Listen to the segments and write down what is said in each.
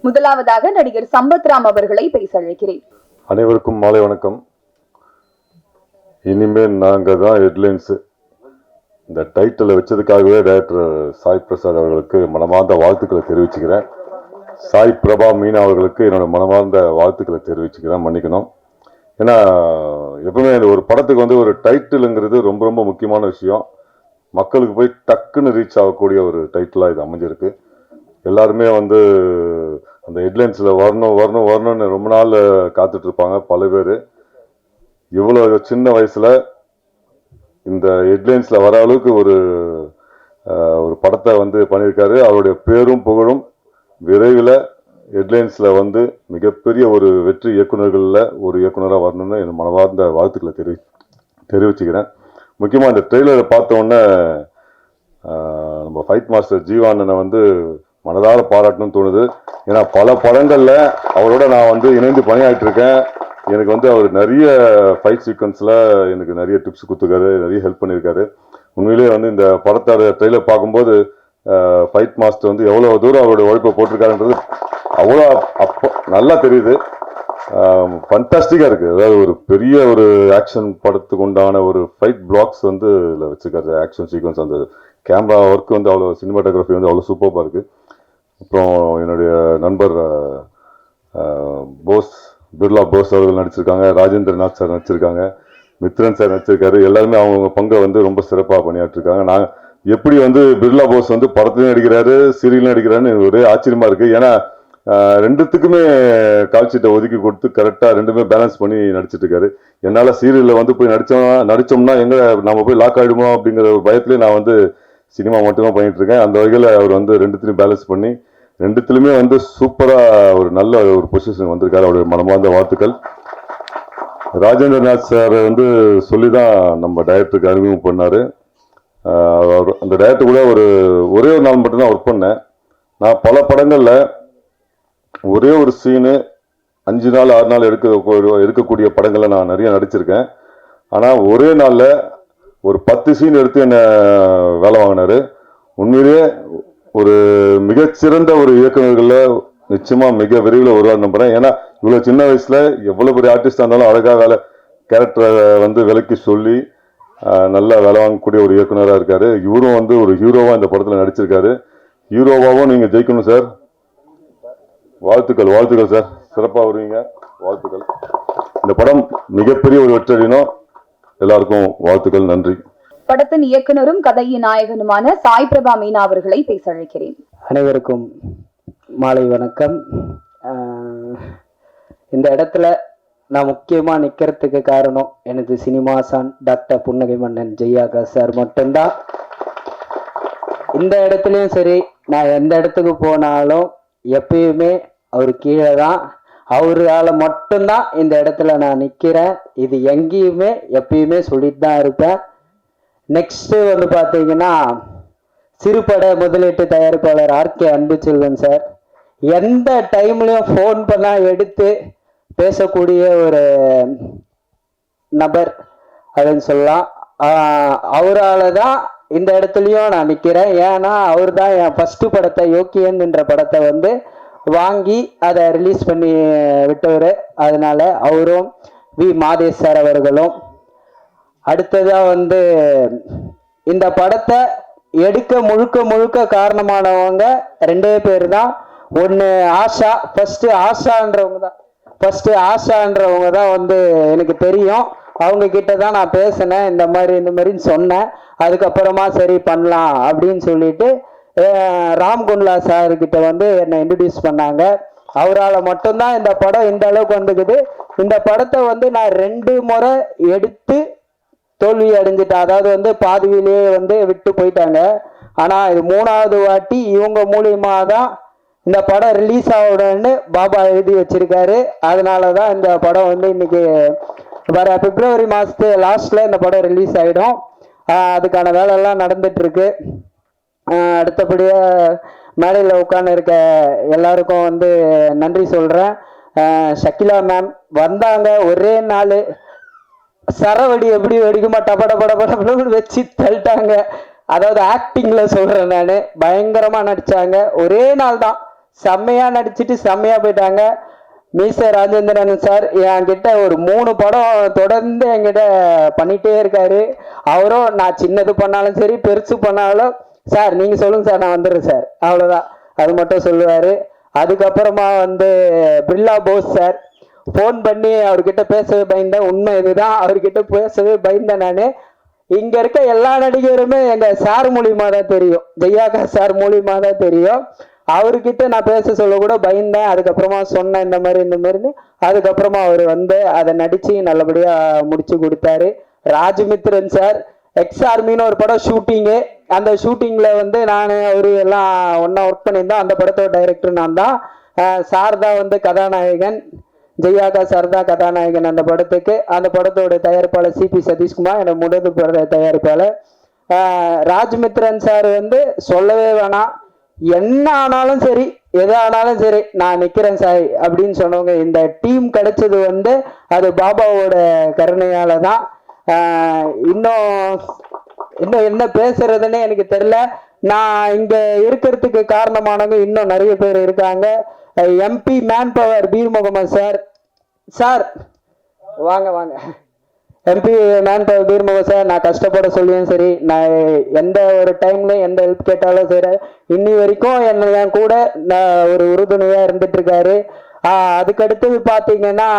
முதலாவதாக நடிகர் சம்பத்ராம் அவர்களை பேச அழைக்கிறேன். அனைவருக்கும் மாலை வணக்கம். இனிமேல் நாங்கள் தான் ஹெட்லைன்ஸ் இந்த டைட்டிலை வச்சதுக்காகவே டைரக்டர் சாய் பிரசாத் அவர்களுக்கு மனமார்ந்த வாழ்த்துக்களை தெரிவிச்சுக்கிறேன். சாய் பிரபா மீனா அவர்களுக்கு என்னோட மனமார்ந்த வாழ்த்துக்களை தெரிவிச்சுக்கிறேன். மன்னிக்கணும். ஏன்னா எப்பவுமே ஒரு படத்துக்கு வந்து ஒரு டைட்டிலுங்கிறது ரொம்ப ரொம்ப முக்கியமான விஷயம். மக்களுக்கு போய் டக்குன்னு ரீச் ஆகக்கூடிய ஒரு டைட்டிலாக இது அமைஞ்சிருக்கு. எல்லாருமே வந்து அந்த ஹெட்லைன்ஸில் வரணும்னு ரொம்ப நாள் காத்துட்டு இருப்பாங்க பல பேர். இவ்வளோ சின்ன வயசில் இந்த ஹெட்லைன்ஸில் வர அளவுக்கு ஒரு படத்தை வந்து பண்ணியிருக்காரு. அவருடைய பேரும் புகழும் விரைவில் ஹெட்லைன்ஸில் வந்து மிகப்பெரிய ஒரு வெற்றி இயக்குநர்களில் ஒரு இயக்குனராக வரணும்னு என் மனவார்ந்த வாழ்த்துக்களை தெரிவிச்சுக்கிறேன். முக்கியமாக இந்த ட்ரெய்லரை பார்த்தோன்னே நம்ம ஃபைட் மாஸ்டர் ஜீவானனை வந்து மனதார பாராட்டணும்னு தோணுது. ஏன்னா பல படங்களில் அவரோட நான் வந்து இணைந்து பணியாற்றிட்டு இருக்கேன். எனக்கு வந்து அவர் நிறைய ஃபைட் சீக்வன்ஸில் எனக்கு நிறைய டிப்ஸ் கொடுத்துருக்காரு, நிறைய ஹெல்ப் பண்ணியிருக்காரு. உண்மையிலேயே வந்து இந்த படத்தோட ட்ரெய்லர் பார்க்கும்போது ஃபைட் மாஸ்டர் வந்து எவ்வளோ தூரம் அவருடைய உழைப்பை போட்டிருக்காருன்றது அவ்வளோ அப்போ நல்லா தெரியுது. ஃபண்டாஸ்டிக்காக இருக்குது. அதாவது ஒரு பெரிய ஒரு ஆக்ஷன் படத்துக்கு உண்டான ஒரு ஃபைட் பிளாக்ஸ் வந்து இதில் வச்சுருக்காரு. ஆக்ஷன் சீக்வன்ஸ், அந்த கேமரா ஒர்க் வந்து அவ்வளோ, சினிமாட்டோகிராஃபி வந்து அவ்வளோ சூப்பராக இருக்குது. அப்புறம் என்னுடைய நண்பர் பிர்லா போஸ் அவர்கள் நடிச்சிருக்காங்க, ராஜேந்திரநாத் சார் நடிச்சிருக்காங்க, மித்ரன் சார் நடிச்சிருக்காரு. எல்லாருமே அவங்க பங்கை வந்து ரொம்ப சிறப்பாக பண்ணியாற்றிருக்காங்க. நான் எப்படி வந்து பிர்லா போஸ் வந்து படத்துலையும் நடிக்கிறாரு, சீரியலும் நடிக்கிறாருன்னு ஒரே ஆச்சரியமா இருக்கு. ஏன்னா ரெண்டுத்துக்குமே கால்ஷீட்டை ஒதுக்கி கொடுத்து கரெக்டாக ரெண்டுமே பேலன்ஸ் பண்ணி நடிச்சிட்டு இருக்காரு. என்னால் சீரியலில் வந்து போய் நடித்தோம்னா எங்கே நம்ம போய் லாக் ஆகிடுமோ அப்படிங்கிற ஒரு பயத்துலேயே நான் வந்து சினிமா மட்டும்தான் பண்ணிட்டு இருக்கேன். அந்த வகையில் அவர் வந்து ரெண்டுத்திலையும் பேலன்ஸ் பண்ணி ரெண்டுத்திலுமே வந்து சூப்பராக ஒரு நல்ல ஒரு பொசிஷன் வந்திருக்காரு. அவருடைய மனமார்ந்த வாழ்த்துக்கள். ராஜேந்திரநாத் சார் வந்து சொல்லி தான் நம்ம டைரக்டருக்கு அறிமுகம் பண்ணார். அந்த டைரக்டர் கூட ஒரே ஒரு நாள் மட்டும்தான் ஒர்க் பண்ணேன். நான் பல படங்களில் ஒரே ஒரு சீனு 5 நாள் 6 நாள் எடுக்கக்கூடிய படங்களில் நான் நிறைய நடிச்சிருக்கேன். ஆனால் ஒரே நாளில் ஒரு 10 சீன் எடுத்து என்னை வேலை வாங்கினார். உண்மையிலேயே ஒரு மிகச்சிறந்த ஒரு இயக்குநர்களில் நிச்சயமாக மிக விரைவில் வருவார் நம்புகிறேன். ஏன்னா இவ்வளோ சின்ன வயசில் எவ்வளோ பெரிய ஆர்டிஸ்டாக இருந்தாலும் அழகாக கேரக்டரை வந்து விலைக்கு சொல்லி நல்லா வேலை வாங்கக்கூடிய ஒரு இயக்குனராக இருக்கார். இவரும் வந்து ஒரு ஹீரோவாக இந்த படத்தில் நடிச்சிருக்காரு. ஹீரோவாகவும் நீங்கள் ஜெயிக்கணும் சார். வாழ்த்துக்கள் சார். சிறப்பாக வருவீங்க. வாழ்த்துக்கள். இந்த படம் மிகப்பெரிய ஒரு வெற்றியடையணும். எல்லாருக்கும் வாழ்த்துக்கள். நன்றி. படத்தின் இயக்குனரும் கதையின் நாயகனுமான சாய் பிரபா மீனா அவர்களை பேச அழைக்கிறேன். அனைவருக்கும் மாலை வணக்கம். இந்த இடத்துல நான் முக்கியமாக நிற்கிறதுக்கு காரணம் எனது சினிமாசான் டாக்டர் புன்னகை மன்னன் ஜெய்யாகாஷ் சார் மட்டும்தான். இந்த இடத்துலையும் சரி, நான் எந்த இடத்துக்கு போனாலும் எப்பயுமே அவர் கீழே தான், அவரால் மட்டும்தான் இந்த இடத்துல நான் நிற்கிறேன். இது எங்கேயுமே எப்பயுமே சொல்லிட்டு தான் இருப்பேன். நெக்ஸ்ட்டு வந்து பார்த்தீங்கன்னா சிறுபட முதலீட்டு தயாரிப்பாளர் ஆர்கே அன்புச்செல்வன் சார் எந்த டைம்லையும் ஃபோன் பண்ணால் எடுத்து பேசக்கூடிய ஒரு நபர் அப்படின்னு சொல்லலாம். அவரால் தான் இந்த இடத்துலையும் நான் நிற்கிறேன். ஏன்னா அவர் தான் என் ஃபஸ்ட்டு படத்தை யோக்கியன் என்ற படத்தை வந்து வாங்கி அதை ரிலீஸ் பண்ணி விட்டவர். அதனால அவரும் வி மாதேஷ் சார் அவர்களும். அடுத்ததாக வந்து இந்த படத்தை எடுக்க முழுக்க காரணமானவங்க 2 பேர் தான். ஒன்று ஆஷா. ஃபஸ்ட்டு ஆஷான்றவங்க தான் வந்து எனக்கு தெரியும். அவங்க கிட்ட தான் நான் பேசினேன், இந்த மாதிரின்னு சொன்னேன். அதுக்கப்புறமா சரி பண்ணலாம் அப்படின்னு சொல்லிட்டு ராம்குன்லா சார்கிட்ட வந்து என்னை இன்ட்ரடியூஸ் பண்ணாங்க. அவரால் மட்டும்தான் இந்த படம் இந்த அளவுக்கு வந்துக்குது. இந்த படத்தை வந்து நான் 2 முறை எடுத்து தோல்வி அடைஞ்சிட்டேன். அதாவது வந்து பாதியிலேயே வந்து விட்டு போயிட்டாங்க. ஆனால் இது 3வது வாட்டி இவங்க மூலியமாக தான் இந்த படம் ரிலீஸ் ஆகணும்னு பாபா எழுதி வச்சிருக்காரு. அதனால தான் இந்த படம் வந்து இன்னைக்கு வர பிப்ரவரி மாதத்து லாஸ்ட்டில் இந்த படம் ரிலீஸ் ஆகிடும். அதுக்கான வேலையெல்லாம் நடந்துட்டுருக்கு. அடுத்தபடியாக மேடையில் உட்காந்து இருக்க எல்லாருக்கும் வந்து நன்றி சொல்கிறேன். ஷக்கிலா மேம் வந்தாங்க, ஒரே நாள் சரவடி எப்படி வெடிக்குமா டபடபடபடன்னு வச்சு தள்ளிட்டாங்க. அதாவது ஆக்டிங்கில் சொல்கிறேன் நான். பயங்கரமாக நடித்தாங்க. ஒரே நாள் தான் செம்மையா நடிச்சுட்டு செம்மையா போயிட்டாங்க. மீச ராஜேந்திரன் சார் என்கிட்ட ஒரு 3 படம் தொடர்ந்து என்கிட்ட பண்ணிட்டே இருக்காரு. அவரும் நான் சின்னது பண்ணாலும் சரி பெருசு பண்ணாலும் சார் நீங்க சொல்லுங்க சார் நான் வந்துடுறேன் சார் அவ்வளோதான், அது மட்டும் சொல்லுவாரு. அதுக்கப்புறமா வந்து பிர்லா போஸ் சார் ஃபோன் பண்ணி அவர்கிட்ட பேசவே பயந்தேன். உண்மை இதுதான், அவர்கிட்ட பேசவே பயந்தேன் நான். இங்க இருக்க எல்லா நடிகருமே எங்க சார் மூலியமா தான் தெரியும், ஜெயாக்கா சார் மூலியமா தான் தெரியும். அவர்கிட்ட நான் பேச சொல்ல கூட பயந்தேன். அதுக்கப்புறமா சொன்னேன் இந்த மாதிரின்னு. அதுக்கப்புறமா அவர் வந்து அதை நடிச்சு நல்லபடியா முடிச்சு கொடுத்தாரு. ராஜ்மித்ரன் சார் எக்ஸ் ஆர்மின்னு ஒரு படம் ஷூட்டிங்கு. அந்த ஷூட்டிங்ல வந்து நான் அவரு எல்லாம் ஒன்னா ஒர்க் பண்ணியிருந்தோம். அந்த படத்தோட டைரக்டர் நான் தான். சார் தான் வந்து கதாநாயகன், ஜெயாக்கா சார் தான் கதாநாயகன் அந்த படத்துக்கு. அந்த படத்தோட தயாரிப்பாளர் சிபி சதீஷ்குமார், என்னோட முதல் தயாரிப்பாளர். ராஜ்மித்ரன் சார் வந்து சொல்லவே வேணாம், என்ன ஆனாலும் சரி எது ஆனாலும் சரி நான் நிக்கிறேன் சார் அப்படின்னு சொன்னவங்க. இந்த டீம் கிடைச்சது வந்து அது பாபாவோட கருணையால தான். இன்னும் என்ன பேசுறதுன்னு எனக்கு தெரியல. நான் இங்க இருக்கிறதுக்கு காரணமானவங்க இன்னும் நிறைய பேர் இருக்காங்க. MP man power Peer Mohammed sir, sir வாங்க வாங்க. MP man power Peer Mohammed sir, நான் கஷ்டப்பட சொல்லியும் சரி, நான் எந்த ஒரு டைம்ல எந்த ஹெல்ப் கேட்டாலும் சரி இன்னி வரைக்கும் என் கூட ஒரு உறுதுணையா இருந்துட்டு இருக்காரு. அதுக்கடுத்தது பாத்தீங்கன்னா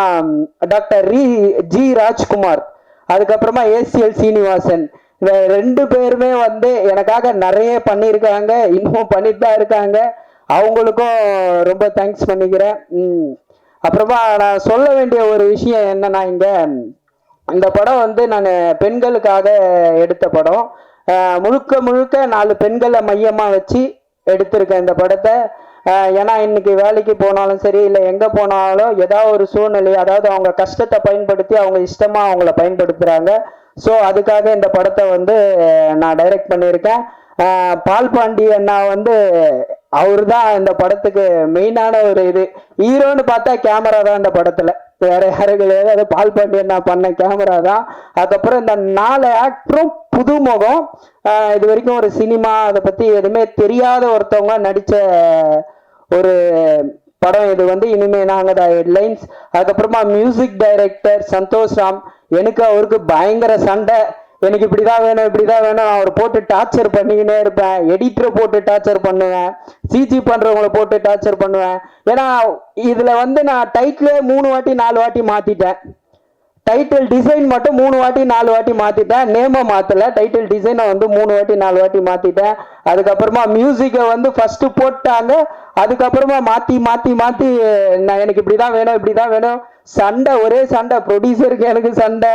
டாக்டர் ஜி ராஜ்குமார், அதுக்கப்புறமா ஏசிஎல் சீனிவாசன், இந்த 2 பேருமே வந்து எனக்காக நிறைய பண்ணியிருக்காங்க, இன்னும் பண்ணிட்டு தான் இருக்காங்க. அவங்களுக்கும் ரொம்ப தேங்க்ஸ் பண்ணிக்கிறேன். அப்புறமா நான் சொல்ல வேண்டிய ஒரு விஷயம் என்னன்னா, இந்த படம் வந்து நான் பெண்களுக்காக எடுத்த படம். முழுக்க 4 பெண்களை மையமா வச்சு எடுத்திருக்கேன் இந்த படத்தை. ஏன்னா இன்னைக்கு வேலைக்கு போனாலும் சரி இல்லை எங்கே போனாலும் ஏதாவது ஒரு சூழ்நிலை, அதாவது அவங்க கஷ்டத்தை பயன்படுத்தி அவங்க இஷ்டமா அவங்கள பயன்படுத்துறாங்க. ஸோ அதுக்காக இந்த படத்தை வந்து நான் டைரக்ட் பண்ணியிருக்கேன். பால் பாண்டி அண்ணா வந்து அவரு தான் இந்த படத்துக்கு மெயினான ஒரு இது. ஹீரோன்னு பார்த்தா கேமரா தான் இந்த படத்துல, வேற யாரும் கிடையாது. அது பால் பாண்டி அண்ணா பண்ண கேமரா தான். அதுக்கப்புறம் இந்த 4 ஆக்டரும் புதுமுகம். இது வரைக்கும் ஒரு சினிமா அதை பத்தி எதுவுமே தெரியாத ஒருத்தவங்க நடிச்ச ஒரு படம் இது வந்து. இனிமே நாங்க தான் ஹெட்லைன்ஸ். அதுக்கப்புறமா மியூசிக் டைரக்டர் சந்தோஷ் ராம், எனக்கு அவருக்கு பயங்கர சண்டை. எனக்கு இப்படிதான் வேணும் அவர் போட்டு டார்ச்சர் பண்ணிக்கினே இருப்பேன். எடிட்டரை போட்டு டார்ச்சர் பண்ணுவேன், சிஜி பண்றவங்களை போட்டு டார்ச்சர் பண்ணுவேன். ஏன்னா இதுல வந்து நான் டைட்டிலே 3 வாட்டி 4 வாட்டி மாத்திட்டேன். டைட்டில் டிசைன் மட்டும் 3 வாட்டி 4 வாட்டி மாத்திட்டேன். நேம மாத்தல, டைட்டில் டிசைனை வந்து 3 வாட்டி 4 வாட்டி மாத்திட்டேன். அதுக்கப்புறமா மியூசிக்கை வந்து ஃபர்ஸ்ட் போட்டாங்க, அதுக்கப்புறமா மாத்தி நான் எனக்கு இப்படிதான் வேணும் சண்டை, ஒரே சண்டை. ப்ரொடியூசருக்கு எனக்கு சண்டை,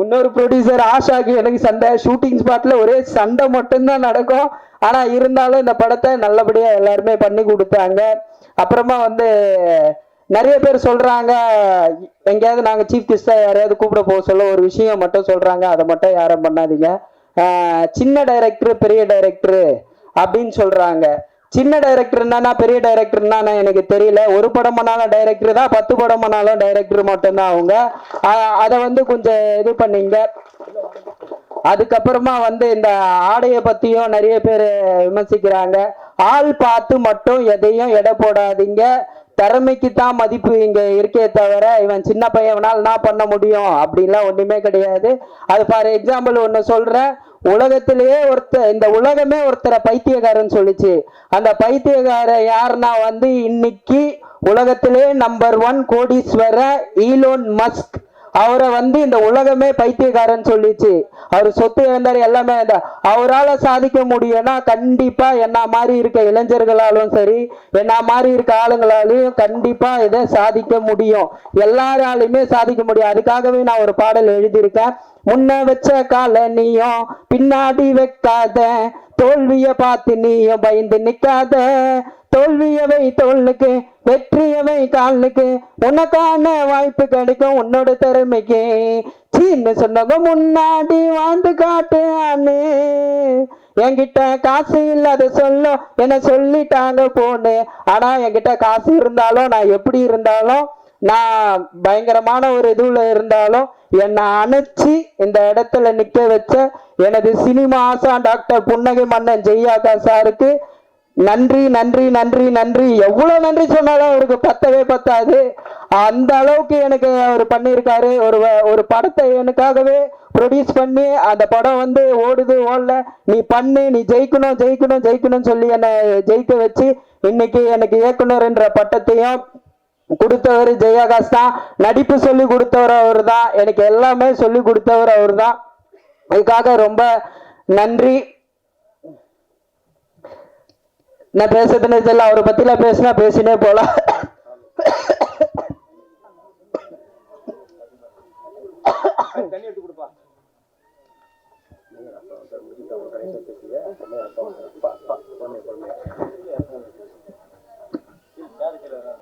இன்னொரு ப்ரொடியூசர் ஆஷாக்கு எனக்கு சண்டை. ஷூட்டிங் ஸ்பாட்ல ஒரே சண்டை மட்டும்தான் நடக்கும். ஆனா இருந்தாலும் இந்த படத்தை நல்லபடியா எல்லாருமே பண்ணி கொடுத்தாங்க. அப்புறமா வந்து நிறைய பேர் சொல்றாங்க, எங்கேயாவது நாங்க சீஃப் கெஸ்டா யாரையாவது கூப்பிட போக சொல்ல ஒரு விஷயம் மட்டும் சொல்றாங்க, அதை மட்டும் யாரும் பண்ணாதீங்க. சின்ன டைரக்டர் பெரிய டைரக்டர் அப்படின்னு சொல்றாங்க. சின்ன டைரக்டர் என்னன்னா பெரிய டைரக்டர் என்னன்னா எனக்கு தெரியல. ஒரு படம் பண்ணாலும் டைரக்டர் தான், 10 படம் பண்ணாலும் டைரக்டர் மட்டும்தான் அவங்க. அதை வந்து கொஞ்சம் இது பண்ணீங்க. அதுக்கப்புறமா வந்து இந்த ஆடையை பத்தியும் நிறைய பேர் விமர்சிக்கிறாங்க. ஆள் பார்த்து மட்டும் எதையும் எடை போடாதீங்க. திறமைக்கு தான் மதிப்பு இங்க இருக்கே தவிர இவன் சின்ன பையனால நான் பண்ண முடியும் அப்படின்லாம் ஒண்ணுமே கிடையாது. அது ஃபார் எக்ஸாம்பிள் ஒன்னு சொல்றேன். உலகத்திலேயே இந்த உலகமே ஒருத்தரை பைத்தியக்காரன் சொல்லிச்சு. அந்த பைத்தியக்கார யாருன்னா வந்து இன்னைக்கு உலகத்திலே நம்பர் 1 கோடீஸ்வர ஈலோன் மஸ்க். அவரை வந்து இந்த உலகமே பைத்தியக்காரன் சொல்லிச்சு. அவர் சொத்து இழந்தாரு, எல்லாமே அவரால் சாதிக்க முடியும்னா கண்டிப்பா என்ன மாதிரி இருக்க இளைஞர்களாலும் சரி, என்ன மாதிரி இருக்க ஆளுங்களாலையும் கண்டிப்பா இதை சாதிக்க முடியும். எல்லாராலையுமே சாதிக்க முடியும். அதுக்காகவே நான் ஒரு பாடல் எழுதியிருக்கேன். முன்ன வச்ச கால நீயும் பின்னாடி வைக்காத, தோல்விய பார்த்து நீயும் பயந்து நிக்காத, தோல்வியவை தோல்லுக்கு வெற்றியவை காலுக்கு, உனக்கான வாய்ப்பு கிடைக்கும் உன்னோட திறமைக்கு. சின்ன சொன்னவங்க முன்னாடி வாழ்ந்து காட்டு அண்ணே, என்கிட்ட காசு இல்லாத சொல்லும் என்ன சொல்லிட்டாங்க போன்னு. ஆனா என்கிட்ட காசு இருந்தாலும் நான் எப்படி இருந்தாலும் நான் பயங்கரமான ஒரு இதுல இருந்தாலும் என்னை அணைச்சி இந்த இடத்துல நிக்க வச்ச எனது சினிமா ஆசா டாக்டர் புன்னகை மன்னன் ஜெயாக்கா சாருக்கு நன்றி நன்றி நன்றி நன்றி. எவ்வளவு நன்றி சொன்னாலும் அவருக்கு பத்தவே பத்தாது. அந்த அளவுக்கு எனக்கு அவர் பண்ணியிருக்காரு. ஒரு படத்தை எனக்காகவே ப்ரொடியூஸ் பண்ணி அந்த படம் வந்து ஓடுது ஓடல, நீ பண்ணு, நீ ஜெயிக்கணும் ஜெயிக்கணும் ஜெயிக்கணும்னு சொல்லி என்னை ஜெயிக்க வச்சு இன்னைக்கு எனக்கு இயக்குனர் என்ற பட்டத்தையும் கொடுத்தவர் ஜெயாகாஷ் தான். நடிப்பு சொல்லி கொடுத்தவர் அவர் தான். எனக்கு எல்லாமே சொல்லி கொடுத்தவர் அவர் தான். அதுக்காக ரொம்ப நன்றி. நான் பேசுறதுன்னு தெரியல, அவரை பத்திலாம் பேசினா பேசினே போலாம்.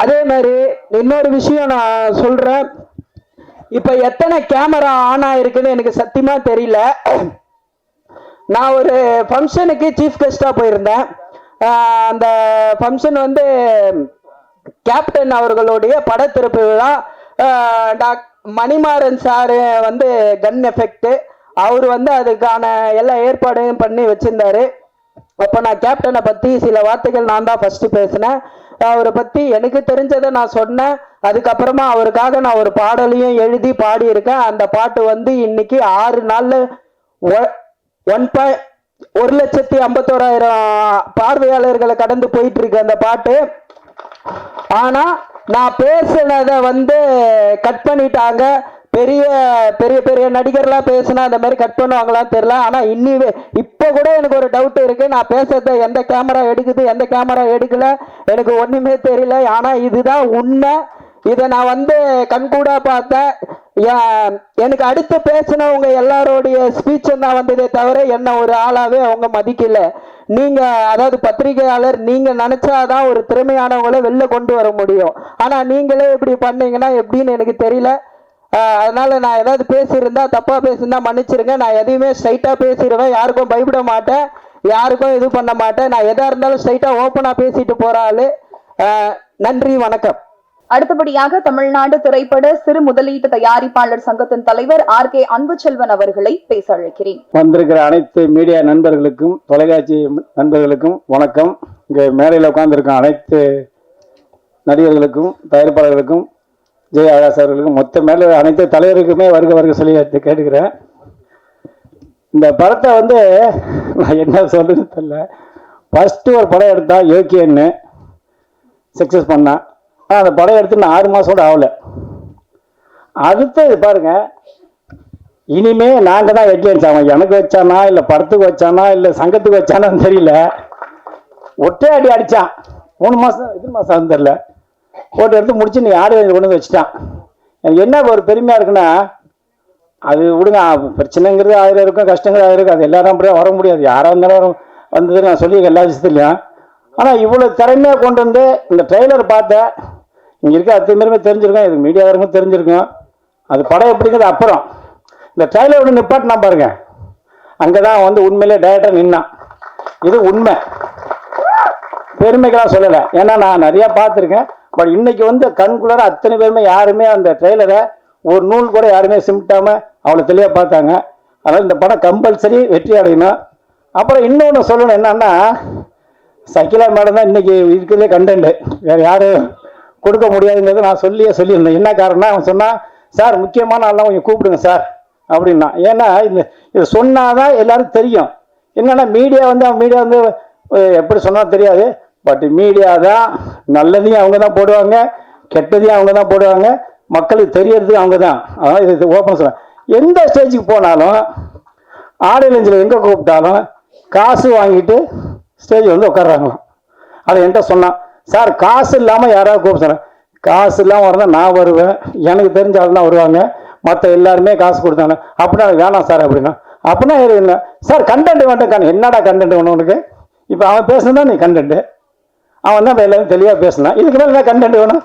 அதே மாதிரி இன்னொரு விஷயம் நான் சொல்றேன். இப்ப எத்தனை கேமரா ஆன் ஆயிருக்குன்னு எனக்கு சத்தியமா தெரியல. நான் ஒரு ஃபங்க்ஷனுக்கு சீஃப் கெஸ்டா போயிருந்தேன். அந்த ஃபங்க்ஷன் வந்து கேப்டன் அவர்களுடைய படத்திறப்பு விழா. மணிமாறன் சாரு வந்து கன் எஃபெக்ட் அவர் வந்து அதுக்கான எல்லா ஏற்பாடையும் பண்ணி வச்சிருந்தாரு. அப்போ நான் கேப்டனை பற்றி சில வார்த்தைகள் நான் தான் ஃபர்ஸ்ட் பேசினேன். அவரை பற்றி எனக்கு தெரிஞ்சதை நான் சொன்னேன். அதுக்கப்புறமா அவருக்காக நான் ஒரு பாடலையும் எழுதி பாடியிருக்கேன். அந்த பாட்டு வந்து இன்னைக்கு 6 நாள்ல 1,51,000 பார்வையாளர்களை கடந்து போயிட்டு இருக்கு அந்த பாட்டு. ஆனா நான் பேசுனதை வந்து கட் பண்ணிட்டாங்க. பெரிய பெரிய பெரிய நடிகர்லாம் பேசினா அந்த மாதிரி கட் பண்ணுவாங்களான்னு தெரியல. ஆனா இப்போ கூட எனக்கு ஒரு டவுட் இருக்கு. நான் பேசுறத எந்த கேமரா எடுக்குது எந்த கேமரா எடுக்கல எனக்கு ஒண்ணுமே தெரியல. ஆனா இதுதான் உண்மை. இதை நான் வந்து கண்கூடா பார்த்தேன். எனக்கு அடுத்து பேசினவங்க எல்லாரோடைய ஸ்பீச்சை தான் வந்ததே தவிர என்ன ஒரு ஆளாவே அவங்க மதிக்கல. நீங்க அதாவது பத்திரிகையாளர், நீங்க நினைச்சாதான் ஒரு திறமையானவங்களை வெளில கொண்டு வர முடியும். ஆனா நீங்களே இப்படி பண்ணீங்கன்னா எப்படின்னு எனக்கு தெரியல. அதனால நான் ஏதாவது பேசியிருந்தா தப்பா பேசியிருந்தா மன்னிச்சிருங்க. நான் எதையுமே ஸ்ட்ரைட்டா பேசிடுவேன். யாருக்கும் பயப்பட மாட்டேன், யாருக்கும் இது பண்ண மாட்டேன். நான் எதா இருந்தாலும் ஸ்ட்ரைட்டா ஓப்பனா பேசிட்டு போற ஆளு. நன்றி, வணக்கம். அடுத்தபடியாக தமிழ்நாடு திரைப்பட சிறு முதலீட்டு தயாரிப்பாளர் சங்கத்தின் தலைவர் RK அன்புச்செல்வன் அவர்களை பேச அழைக்கிறேன். வந்திருக்கிற அனைத்து மீடியா நண்பர்களுக்கும் தொலைக்காட்சி நண்பர்களுக்கும் வணக்கம். இங்கே மேடையில் உட்கார்ந்துருக்க அனைத்து நடிகர்களுக்கும் தயாரிப்பாளர்களுக்கும் ஜெயாகாஷ் அவர்களுக்கும் மொத்த மேலே அனைத்து தலைவருக்குமே வருக சொல்லி கேட்டுக்கிறேன். இந்த படத்தை வந்து நான் என்ன சொல்றதுன்னு தெரியல. ஃபர்ஸ்ட் ஒரு படம் எடுத்தா யோக்கியன்னு சக்ஸஸ் பண்ணான். அந்த படம் எடுத்து நான் 6 மாதம் கூட ஆகலை. அடுத்தது பாருங்க, இனிமே நாங்கள் தான் ஹெட்லைன்ஸ் ஆகும். எனக்கு வச்சானா இல்லை படத்துக்கு வச்சானா இல்லை சங்கத்துக்கு வச்சானான்னு தெரியல. ஒட்டே அடி அடித்தான். 3 மாதம் எத்தனை மாதம் தெரியல. போட்டு எடுத்து முடிச்சு நீ ஆடியன்ஸ் கொண்டு வந்து வச்சுட்டான். எனக்கு என்ன ஒரு பெருமையாக இருக்குன்னா, அது விடுங்க, பிரச்சனைங்கிறது 1000 இருக்கும், கஷ்டங்கள் 1000 இருக்கும். அது எல்லாரும் அப்படியே வர முடியாது. யாராக இருந்தாலும் வந்தது நான் சொல்லி எல்லா விஷயத்துலையும். ஆனால் இவ்வளோ திறமையாக கொண்டு வந்து இந்த ட்ரெய்லர் பார்த்தேன். இங்கே இருக்க அத்தனை பேருமே தெரிஞ்சிருக்கோம், இது மீடியாக்காரங்களும் தெரிஞ்சிருக்கும். அது படம் எப்படிங்கிறது அப்புறம் இந்த ட்ரெய்லர் ஒன்று நிப்பாட்டினா பாருங்க, அங்கே தான் வந்து உண்மையிலே டைரக்டர் நின்னான். இது உண்மை, பெருமைக்கெல்லாம் சொல்லலை. ஏன்னா நான் நிறையா பார்த்துருக்கேன். பட் இன்னைக்கு வந்து கண்குள்ளார அத்தனை பேருமே யாருமே அந்த ட்ரெய்லரை ஒரு நூல் கூட யாருமே சிமிட்டாமல் அவ்வளோ தெளிவாக பார்த்தாங்க. அதனால் இந்த படம் கம்பல்சரி வெற்றி அடையணும். அப்புறம் இன்னொன்று சொல்லணும், என்னன்னா சகிலா மேடம் தான் இன்னைக்கு இருக்கிறதே கண்டென்ட், வேறு யாரும் கொடுக்க முடியாதுங்கிறது நான் சொல்லியிருந்தேன். என்ன காரணம்னா, அவன் சொன்னான், சார் முக்கியமான ஆள்லாம் கொஞ்சம் கூப்பிடுங்க சார் அப்படின்னா. ஏன்னா இதை சொன்னாதான் எல்லாரும் தெரியும். என்னன்னா மீடியா வந்து எப்படி சொன்னால் தெரியாது. பட் மீடியா தான் நல்லதையும் அவங்க தான் போடுவாங்க, கெட்டதையும் அவங்க தான் போடுவாங்க, மக்களுக்கு தெரியறது அவங்க தான். அதனால் இது ஓப்பன் சொல்ல, எந்த ஸ்டேஜுக்கு போனாலும் ஆடியன்ஸில் எங்கே கூப்பிட்டாலும் காசு வாங்கிட்டு ஸ்டேஜ் வந்து உட்காடுறாங்களாம். அதை என்கிட்ட சொன்னான், சார் காசு இல்லாமல் யாராவது கூப்பிட்டு சொன்னேன். காசு இல்லாமல் வரதான் நான் வருவேன், எனக்கு தெரிஞ்ச ஆள் தான் வருவாங்க, மற்ற எல்லாருமே காசு கொடுத்தாங்க. அப்படின்னா வேணாம் சார் அப்படின்னா. அப்படின்னா என்ன சார் கண்டென்ட் வேண்டாம். என்னடா கண்டென்ட் வேணும் உனக்கு? இப்போ அவன் பேசுனதான் நீ கண்டென்ட், அவன் தான் எல்லாரும் தெளிவாக பேசினான். இதுக்கு மேலே என்ன கண்டென்ட் வேணும்?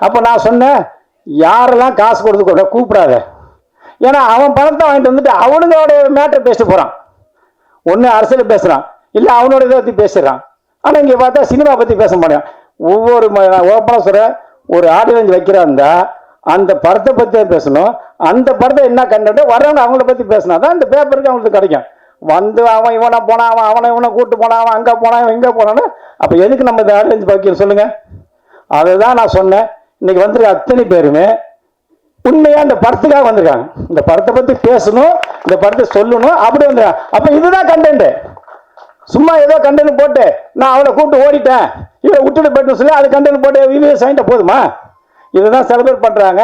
அப்போ நான் சொன்னேன், யாரெல்லாம் காசு கொடுத்து கூப்பிடாத. ஏன்னா அவன் பணத்தை வாங்கிட்டு வந்துட்டு அவனுங்களோட மேட்டர் பேசிட்டு போகிறான். ஒன்று அரசியல் பேசுகிறான், இல்லை அவனோட இதை பற்றி பேசுகிறான். ஆனால் இங்கே பார்த்தா சினிமா பற்றி பேச மாட்டேன். ஒவ்வொரு ஓப்பனாக சொல்கிற ஒரு ஆடியன்ஸ் வைக்கிறாந்தா அந்த படத்தை பற்றி பேசணும். அந்த படத்தை என்ன கண்டென்ட் வர்றவங்க அவங்கள பற்றி பேசினா தான் இந்த பேப்பருக்கு அவங்களுக்கு கிடைக்கும். வந்து அவன் இவனை போனான், அவனை இவனை கூட்டு போனான், அவன் அங்கே போனான், இவன் இங்கே போனான்னு. அப்போ எதுக்கு நம்ம இந்த ஆடியன்ஸ் பாக்கியம் சொல்லுங்கள்? அதை தான் நான் சொன்னேன். இன்னைக்கு வந்திருக்க அத்தனை பேருமே உண்மையாக இந்த படத்துக்காக வந்திருக்காங்க. இந்த படத்தை பற்றி பேசணும், இந்த படத்தை சொல்லணும், அப்படி வந்துருக்காங்க. அப்போ இதுதான் கண்டென்ட். சும்மா ஏதோ கண்டென்ட் போட்டு நான் அவளை கூப்பிட்டு ஓடிட்டேன், இவளை விட்டுட்டு போயிட்டு சொல்லி அது கண்டென்ட் போட்டு விவிஎஸ் வாங்கிட்ட போதுமா? இதுதான் செலிப்ரேட் பண்ணுறாங்க.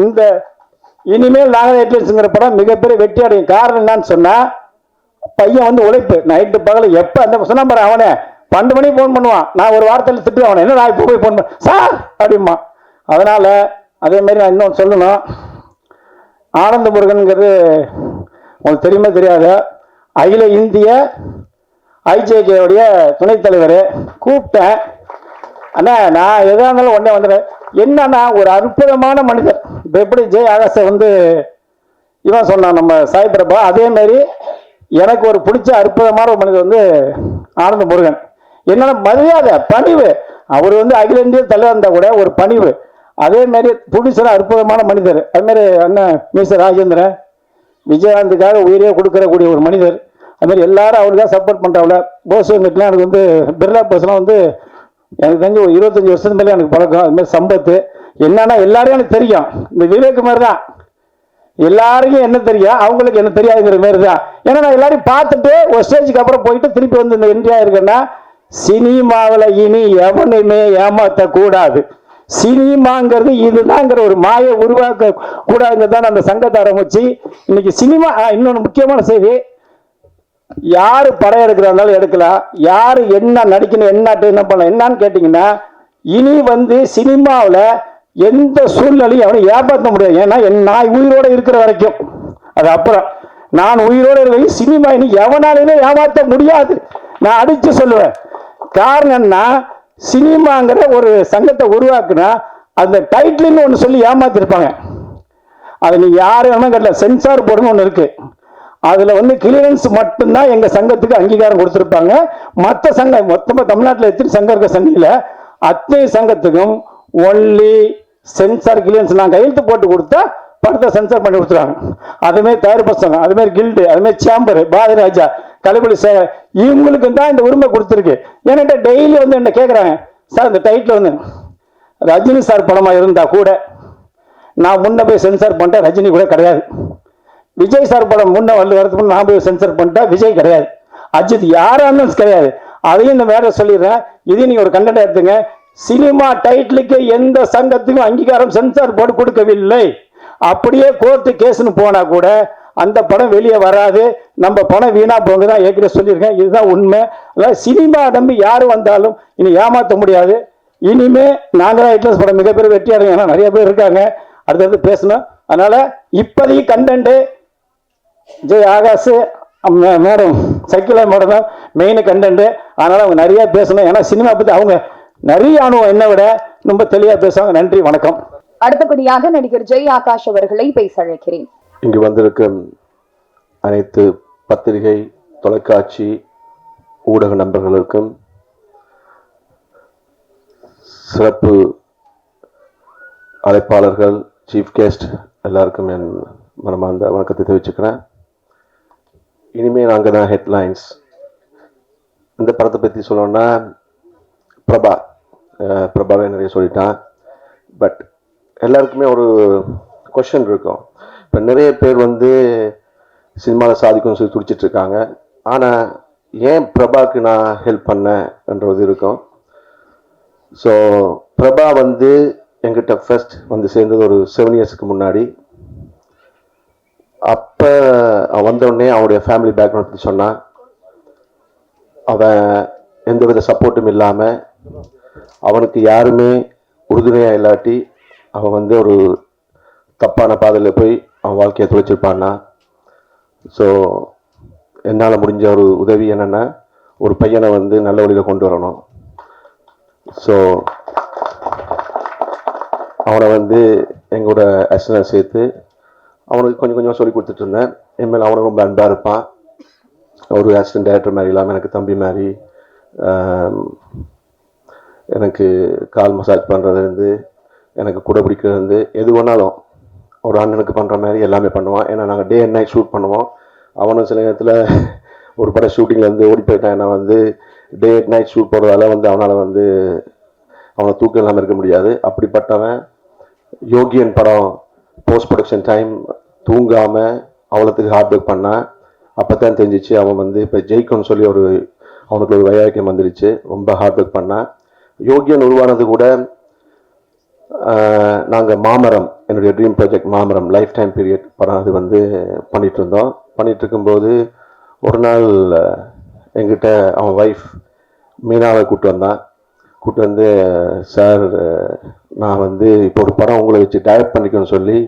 இந்த இனிமேல் நாங்கள் ஹெட்லைன்ஸுங்கிற படம் மிகப்பெரிய வெற்றி அடையும். காரணம் என்னன்னு சொன்னால், பையன் வந்து உழைப்பு நைட்டு பகல் எப்போ அந்த சொன்னா பாரு, அவனே 12 மணிக்கு ஃபோன் பண்ணுவான். நான் ஒரு வாரத்தில் திட்டு அவனை, என்ன நான் இப்போ போய் ஃபோன் பண்ண சார் அப்படிமா. அதனால் அதே மாதிரி நான் இன்னொன்று சொல்லணும். ஆனந்த முருகனுங்கிறது உங்களுக்கு தெரியுமே தெரியாது, அகில இந்திய ஐஜேகேவுடைய துணைத் தலைவர். கூப்பிட்டேன், அண்ணா நான் எதாக இருந்தாலும் உடனே வந்துடுறேன். என்னன்னா ஒரு அற்புதமான மனிதர். இப்போ எப்படி ஜெய் ஆகாஷை வந்து இவன் சொன்னான் நம்ம சாய் பிரபா, அதே மாதிரி எனக்கு ஒரு பிடிச்ச அற்புதமான ஒரு மனிதர் வந்து ஆனந்த முருகன். என்னன்னா மரியாதை, பணிவு. அவர் வந்து அகில இந்திய தலைவர் இருந்தால் கூட ஒரு பணிவு. அதே மாதிரி புடிச்சன அற்புதமான மனிதர். அதுமாதிரி அண்ணன் மிஸ்டர் ராஜேந்திரன் விஜயகாந்துக்காக உயிரே கொடுக்கறக்கூடிய ஒரு மனிதர். அதுமாதிரி எல்லாரும் அவருக்காக சப்போர்ட் பண்ணுறாவில. போஸ்லாம் எனக்கு வந்து பிர்லா போஸ்லாம் வந்து எனக்கு தெரிஞ்சு ஒரு 25 வருஷத்துக்கு மேலே எனக்கு பழக்கம். அதுமாதிரி சம்பத்து என்னன்னா எல்லாரையும் எனக்கு தெரியும். இந்த விவேக் மாதிரி தான் எல்லாருக்கும் என்ன தெரியும், அவங்களுக்கு என்ன தெரியாதுங்கிற மாதிரி தான். ஏன்னா நான் எல்லாரையும் பார்த்துட்டு ஒரு ஸ்டேஜுக்கு அப்புறம் போயிட்டு திருப்பி வந்து இந்த என்ட்ரி ஆயிருக்கேன்னா, சினிமாவில் இனி எவனையுமே ஏமாற்றக்கூடாது. சினிமாங்கிறது இதுதாங்கிற ஒரு மாயை உருவாக்க கூடாதுங்கிறதான் அந்த சங்கத்தை ஆரம்பிச்சு இன்னைக்கு சினிமா. இன்னொன்று முக்கியமான செய்தி, யாரு படம் எடுக்கிறாலும் எடுக்கலாம், யாரு என்ன நடிக்கணும் என்ன பண்ணலாம் என்னன்னு கேட்டீங்கன்னா, இனி வந்து சினிமாவில் எந்த சூழ்நிலையும் அவனை ஏமாற்ற முடியாது. ஏன்னா நான் உயிரோட இருக்கிற வரைக்கும், அது அப்புறம் நான் உயிரோட இருக்க சினிமா இனி எவனாலுமே ஏமாற்ற முடியாது. நான் அடிச்சு சொல்லுவேன். காரணம் என்ன, சினிமாங்கிற ஒரு சங்கத்தை உருவாக்குனா அந்த டைட்டில்னு ஒன்று சொல்லி ஏமாத்திருப்பாங்க. அதை நீ யாரும் வேணா கேட்கல, சென்சார் போர்டுன்னு ஒன்று இருக்கு. அதுல வந்து கிளியரன்ஸ் மட்டும்தான் எங்க சங்கத்துக்கு அங்கீகாரம் கொடுத்துருப்பாங்க. மற்ற சங்கம் மொத்தமா தமிழ்நாட்டில் எத்தனை சங்கம் இருக்க சங்கில அத்தனை சங்கத்துக்கும் ஒன்லி சென்சார் கிளியரன்ஸ் நான் கையெழுத்து போட்டு கொடுத்தா படத்தை சென்சார் பண்ணி கொடுத்துருவாங்க. அதுமாதிரி தயாரிப்பு சங்கம், அதுமாதிரி கில்டு, அதுமாதிரி சேம்பர், பாரதிராஜா, கலைபுலி சேகர், இவங்களுக்கு தான் இந்த உரிமை கொடுத்துருக்கு. ஏன்னா டெய்லி வந்து என்ன கேட்குறாங்க, சார் இந்த டைட்டில் வந்து ரஜினி சார் படமா இருந்தா கூட நான் முன்ன போய் சென்சார் பண்ணிட்டேன், ரஜினி கூட கிடையாது. விஜய் சார் படம் முன்ன வரதுக்கு முன்ன நான் போய் சென்சார் பண்ணிட்டேன், விஜய் கிடையாது. அஜித் யாரும் கிடையாது. அதையும் இந்த வேற சொல்லிடுறேன். இதையும் நீங்க ஒரு கண்டென்ட் எடுத்துங்க. சினிமா டைட்டிலுக்கு எந்த சங்கத்துக்கும் அங்கீகாரம் சென்சார் போர்டு கொடுக்கவில்லை. அப்படியே கோர்ட்டு கேஸ்னு போனா கூட அந்த படம் வெளியே வராது. நம்ம படம் வீணா போங்க தான் ஏற்கனவே சொல்லியிருக்கேன். இதுதான் உண்மை. அதாவது சினிமா நம்பி யாரு வந்தாலும் இனி ஏமாற்ற முடியாது. இனிமே நாங்கள் ஹிட்லர்ஸ் படம் மிகப்பெரிய வெற்றி அடையும். ஏன்னா நிறைய பேர் இருக்காங்க அடுத்தது பேசணும். அதனால இப்போதைக்கு content Jai Akash madam Shakeela madam தான் மெயின் கண்டென்ட். அதனால அவங்க நிறைய பேசணும். ஏன்னா சினிமா பத்தி அவங்க நிறைய அனுபவம் என்னை விட ரொம்ப தெளிவா பேசுவாங்க. நன்றி, வணக்கம். அடுத்தபடியாக நடிகர் ஜெய் ஆகாஷ் அவர்களை பேச அழைக்கிறேன். இங்கு வந்திருக்கும் அனைத்து பத்திரிகை, தொலைக்காட்சி, ஊடக நண்பர்களுக்கும் சிறப்பு அழைப்பாளர்கள், சீஃப் கெஸ்ட் எல்லாருக்கும் என் மனமார்ந்த வணக்கத்தை தெரிவிச்சுக்கிறேன். இனிமேல் நாங்கள் தான் ஹெட்லைன்ஸ். இந்த படத்தை பற்றி சொல்லணும்னா பிரபாவே நிறைய சொல்லிட்டான். பட் எல்லாருக்குமே ஒரு கொஷன் இருக்கும். இப்போ நிறைய பேர் வந்து சினிமாவில் சாதிக்கும்னு சொல்லி துடிச்சிட்டு இருக்காங்க. ஆனால் ஏன் பிரபாவுக்கு நான் ஹெல்ப் பண்ணேன்றது இருக்கும். ஸோ பிரபா வந்து எங்கிட்ட ஃபர்ஸ்ட் வந்து சேர்ந்தது ஒரு 7 இயர்ஸ்க்கு முன்னாடி. அப்போ வந்தோடனே அவனுடைய ஃபேமிலி பேக்ரவுண்ட் பற்றி சொன்னான். அவன் எந்தவித சப்போர்ட்டும் இல்லாமல், அவனுக்கு யாருமே உறுதுணையாக இல்லாட்டி அவன் வந்து ஒரு தப்பான பாதையில் போய் அவன் வாழ்க்கையை துளைச்சிருப்பான்னா. ஸோ என்னால் முடிஞ்ச ஒரு உதவி என்னென்னா, ஒரு பையனை வந்து நல்ல வழியில் கொண்டு வரணும். ஸோ அவனை வந்து எங்களோட அசிஸ்டன்ட் சேர்த்து அவனுக்கு கொஞ்சம் கொஞ்சமாக சொல்லி கொடுத்துட்டு இருந்தேன். என்மேல் அவனுக்கு ரொம்ப அன்பாக இருப்பான். ஒரு அசிஸ்டன்ட் டைரக்டர் மாதிரி இல்லாமல் எனக்கு தம்பி மாதிரி, எனக்கு கால் மசாஜ் பண்ணுறதுலேருந்து, எனக்கு கூட பிடிக்கிறதுலேருந்து, எது வேணாலும் ஒரு அண்ணனுக்கு பண்ணுற மாதிரி எல்லாமே பண்ணுவான். ஏன்னா நாங்கள் டே அண்ட் நைட் ஷூட் பண்ணுவோம். அவனும் சில நேரத்தில் ஒரு படம் ஷூட்டிங்லேருந்து ஓடி போயிட்டான். ஏன்னா வந்து டே நைட் ஷூட் போடுறதால வந்து அவனால் வந்து அவனை தூக்கம் இல்லாமல் இருக்க முடியாது. அப்படிப்பட்டவன் யோகியன் படம் போஸ்ட் ப்ரொடக்ஷன் டைம் தூங்காமல் அவ்வளோத்துக்கு ஹார்ட் ஒர்க் பண்ணான். அப்போ தான் தெரிஞ்சிச்சு அவன் வந்து இப்போ ஜெயிக்கும்னு சொல்லி அவனுக்கு ஒரு வைராக்கியம் வந்துடுச்சு. ரொம்ப ஹார்ட் ஒர்க் பண்ணான். யோகியன் உருவானது கூட நாங்கள் மாமரம், என்னுடைய ட்ரீம் ப்ராஜெக்ட் மாமரம் லைஃப் டைம் பீரியட் படம் அது வந்து பண்ணிகிட்டு இருந்தோம். பண்ணிகிட்டு இருக்கும்போது ஒரு நாள் எங்கிட்ட அவன் ஒய்ஃப் மீனாவை கூப்பிட்டு வந்தான். கூப்பிட்டு வந்து, சார் நான் வந்து இப்போ ஒரு படம் உங்களை வச்சு டைரக்ட் பண்ணிக்கணும்னு சொல்லி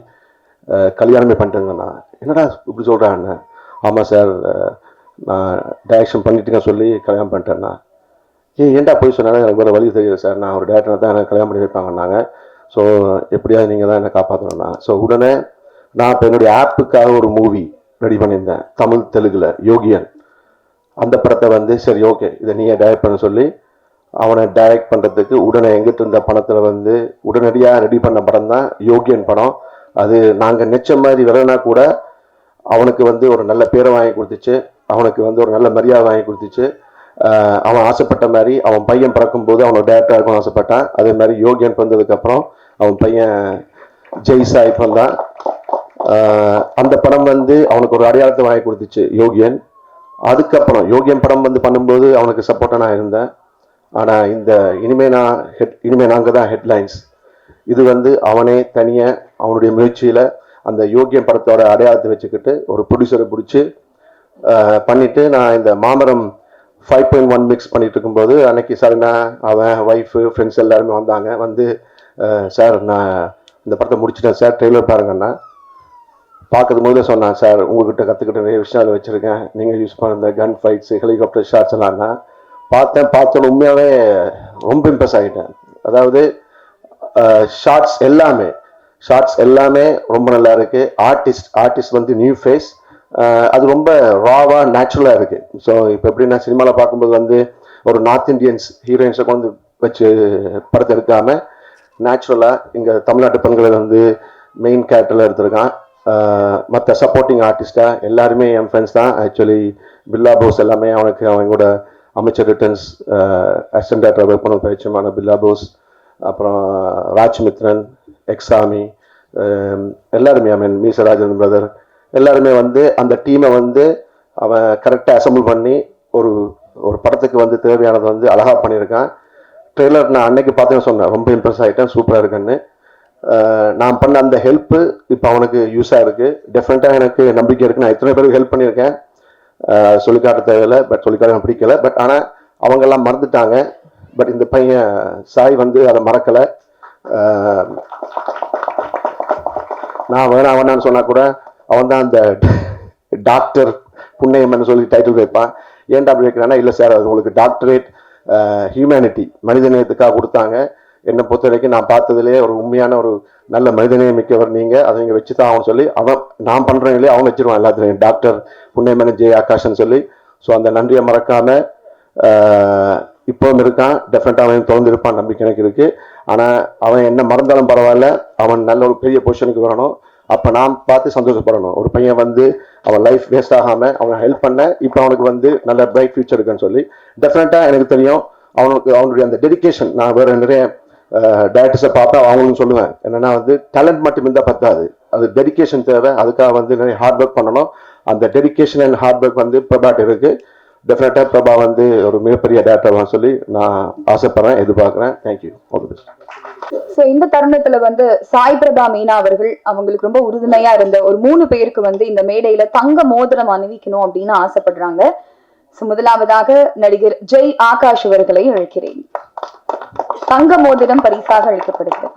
கல்யாணமே பண்ணிட்டேங்கண்ணா. என்னடா இப்படி சொல்கிறாண்ணே? ஆமாம் சார், நான் டைரக்ஷன் பண்ணிட்டுங்க சொல்லி கல்யாணம் பண்ணிட்டேன்னா. ஏன்டா போய் சொன்னாலும் எனக்கு வேறு வழி தெரியல சார், நான் ஒரு டேரக்டர் தான் எனக்கு கல்யாணம் பண்ணி வைப்பாங்கன்னாங்க. ஸோ எப்படியாவது நீங்கள் தான் என்னை காப்பாற்றணும்னா. ஸோ உடனே நான் இப்போ என்னுடைய ஆப்புக்காக ஒரு மூவி ரெடி பண்ணியிருந்தேன் தமிழ் தெலுங்கில், யோகியன். அந்த படத்தை வந்து சரி ஓகே இதை நீயே டைரக்ட் பண்ண சொல்லி அவனை டைரக்ட் பண்ணுறதுக்கு உடனே எங்கிட்ட இருந்த பணத்தில் வந்து உடனடியாக ரெடி பண்ண படம் தான் யோகியன் படம். அது நாங்கள் நிச்சய மாதிரி வரலனா கூட அவனுக்கு வந்து ஒரு நல்ல பேரை வாங்கி கொடுத்துச்சு, அவனுக்கு வந்து ஒரு நல்ல மரியாதை வாங்கி கொடுத்துச்சு. அவன் ஆசைப்பட்ட மாதிரி அவன் பையன் பிறக்கும்போது அவனோட டேரக்டராக இருக்கும்னு ஆசைப்பட்டான். அதே மாதிரி யோகியன் பிறந்ததுக்கப்புறம் அவன் பையன் ஜெய் சாய் வந்தான். அந்த படம் வந்து அவனுக்கு ஒரு அடையாளத்தை வாங்கி கொடுத்துச்சு யோகியன். அதுக்கப்புறம் யோகியன் படம் வந்து பண்ணும்போது அவனுக்கு சப்போர்ட்டாக நான் இருந்தேன். ஆனால் இந்த இனிமே நாங்கள் தான் ஹெட்லைன்ஸ். இது வந்து அவனே தனியாக அவனுடைய முயற்சியில் அந்த யோகியன் படத்தோட அடையாளத்தை வச்சுக்கிட்டு ஒரு ப்ரொடியூசரை பிடிச்சி பண்ணிவிட்டு நான் இந்த மாமரம் 5.1 மிக்ஸ் பண்ணிட்டு இருக்கும்போது அன்னைக்கு சார்னா அவன் ஒய்ஃபு ஃப்ரெண்ட்ஸ் எல்லாருமே வந்தாங்க. வந்து சார் நான் இந்த படத்தை முடிச்சிட்டேன் சார், ட்ரெய்லர் பாருங்கன்னா. பார்க்கறது முதல்ல சொன்னான், சார் உங்ககிட்ட கற்றுக்கிட்ட நிறைய விஷயம் அதில் வச்சுருக்கேன், நீங்கள் யூஸ் பண்ண இந்த கன் ஃபைட்ஸு ஹெலிகாப்டர் ஷாட்ஸ் எல்லாம்னா பார்த்தோம். உண்மையாகவே ரொம்ப இம்ப்ரெஸ் ஆகிட்டேன். அதாவது ஷார்ட்ஸ் எல்லாமே ரொம்ப நல்லா இருக்குது. ஆர்டிஸ்ட் வந்து நியூ ஃபேஸ், அது ரொம்ப ராவாக நேச்சுரலாக இருக்குது. ஸோ இப்போ எப்படின்னா சினிமாவில் பார்க்கும்போது வந்து ஒரு நார்த் இந்தியன்ஸ் ஹீரோயின்ஸை கொண்டு வச்சு படத்தை எடுக்காமல் நேச்சுரலாக இங்கே தமிழ்நாட்டு பெண்களை வந்து மெயின் கேரக்டரில் எடுத்திருக்கான். மற்ற சப்போர்ட்டிங் ஆர்டிஸ்டாக எல்லாருமே என் ஃப்ரெண்ட்ஸ் தான். ஆக்சுவலி பில்லா போஸ் எல்லாமே அவங்களோட அமைச்சர் ரிட்டர்ன்ஸ் அசிஸ்டன்ட் டேரக்டர் ஒர்க் பண்ண பரிச்சயமான பில்லா போஸ், அப்புறம் ராஜ்மித்ரன், எக்ஸாமி, எல்லாருமே மீசராஜன் பிரதர் எல்லாருமே வந்து அந்த டீமை வந்து அவன் கரெக்டாக அசம்பிள் பண்ணி ஒரு படத்துக்கு வந்து தேவையானதை வந்து அழகாக பண்ணியிருக்கான். ட்ரெய்லர் நான் அன்னைக்கு பார்த்தேன்னு சொன்னேன், ரொம்ப இம்ப்ரெஸ் ஆகிட்டேன், சூப்பராக இருக்குன்னு. நான் பண்ண அந்த ஹெல்ப்பு இப்போ அவனுக்கு யூஸாக இருக்குது. டெஃபினட்டாக எனக்கு நம்பிக்கை இருக்குது. நான் எத்தனை பேருக்கு ஹெல்ப் பண்ணியிருக்கேன் சொல்லிக்காட்ட தேவையில்லை, பட் சொல்லிக்காட்ட பிடிக்கலை. பட் ஆனால் அவங்கெல்லாம் மறந்துட்டாங்க. பட் இந்த பையன் சாய் வந்து அதை மறக்கலை. நான் வேணான்னு சொன்னால் கூட அவன் தான் அந்த டாக்டர் புண்ணியம்னு சொல்லி டைட்டில் வைப்பான். ஏன்டா அப்படி வைக்கிறான்னா, இல்லை சார் அது உங்களுக்கு டாக்டரேட் ஹியூமனிட்டி மனிதநேயத்துக்காக கொடுத்தாங்க. என்னை பொறுத்த வரைக்கும் நான் பார்த்ததுலேயே ஒரு உண்மையான ஒரு நல்ல மனிதநேயம் மிக்கவர் நீங்கள், அதை நீங்கள் வச்சு தான் அவன் சொல்லி நான் பண்ணுறேன் இல்லையா அவன் வச்சிருவான் எல்லாத்துலையும் டாக்டர் புண்ணியமன் ஜே ஆகாஷ்ன்னு சொல்லி. ஸோ அந்த நன்றியை மறக்காமல் இப்போவும் இருக்கான். டெஃபினட்டாக அவன் தொடர்ந்து இருப்பான், நம்பிக்கை எனக்கு இருக்குது. ஆனால் அவன் என்ன மறந்தாலும் பரவாயில்ல, அவன் நல்ல ஒரு பெரிய பொசிஷனுக்கு வரணும். அப்போ நான் பார்த்து சந்தோஷப்படணும். ஒரு பையன் வந்து அவன் லைஃப் வேஸ்ட் ஆகாமல் அவன் ஹெல்ப் பண்ண இப்போ அவனுக்கு வந்து நல்ல பிரைட் ஃபியூச்சர் இருக்குன்னு சொல்லி டெஃபினட்டாக எனக்கு தெரியும். அவனுடைய அந்த டெடிக்கேஷன், நான் வேறு நிறைய டைரக்டர்ஸை பார்ப்பேன், அவங்களும் சொல்லுவேன் என்னென்னா வந்து டேலண்ட் மட்டும் இருந்தால் பத்தாது, அது டெடிக்கேஷன் தேவை. அதுக்காக வந்து நிறைய ஹார்ட் ஒர்க் பண்ணணும். அந்த டெடிக்கேஷன் அண்ட் ஹார்ட் ஒர்க் வந்து பிரபாட் இருக்குது. டெஃபினட்டாக பிரபா வந்து ஒரு மிகப்பெரிய டேரக்டர் சொல்லி நான் ஆசைப்படுறேன், எதிர்பார்க்குறேன். Thank you, all the best. So இந்த தருணத்துல வந்து சாய் பிரபா மீனா அவர்கள் அவங்களுக்கு ரொம்ப உறுதுணையா இருந்த ஒரு 3 பேருக்கு வந்து இந்த மேடையில தங்க மோதிரம் அணிவிக்கணும் அப்படின்னு ஆசைப்படுறாங்க. சோ முதலாவதாக நடிகர் ஜெய் ஆகாஷ் அவர்களை அழைக்கிறேன். தங்க மோதிரம் பரிசாக அளிக்கப்படுகிறது.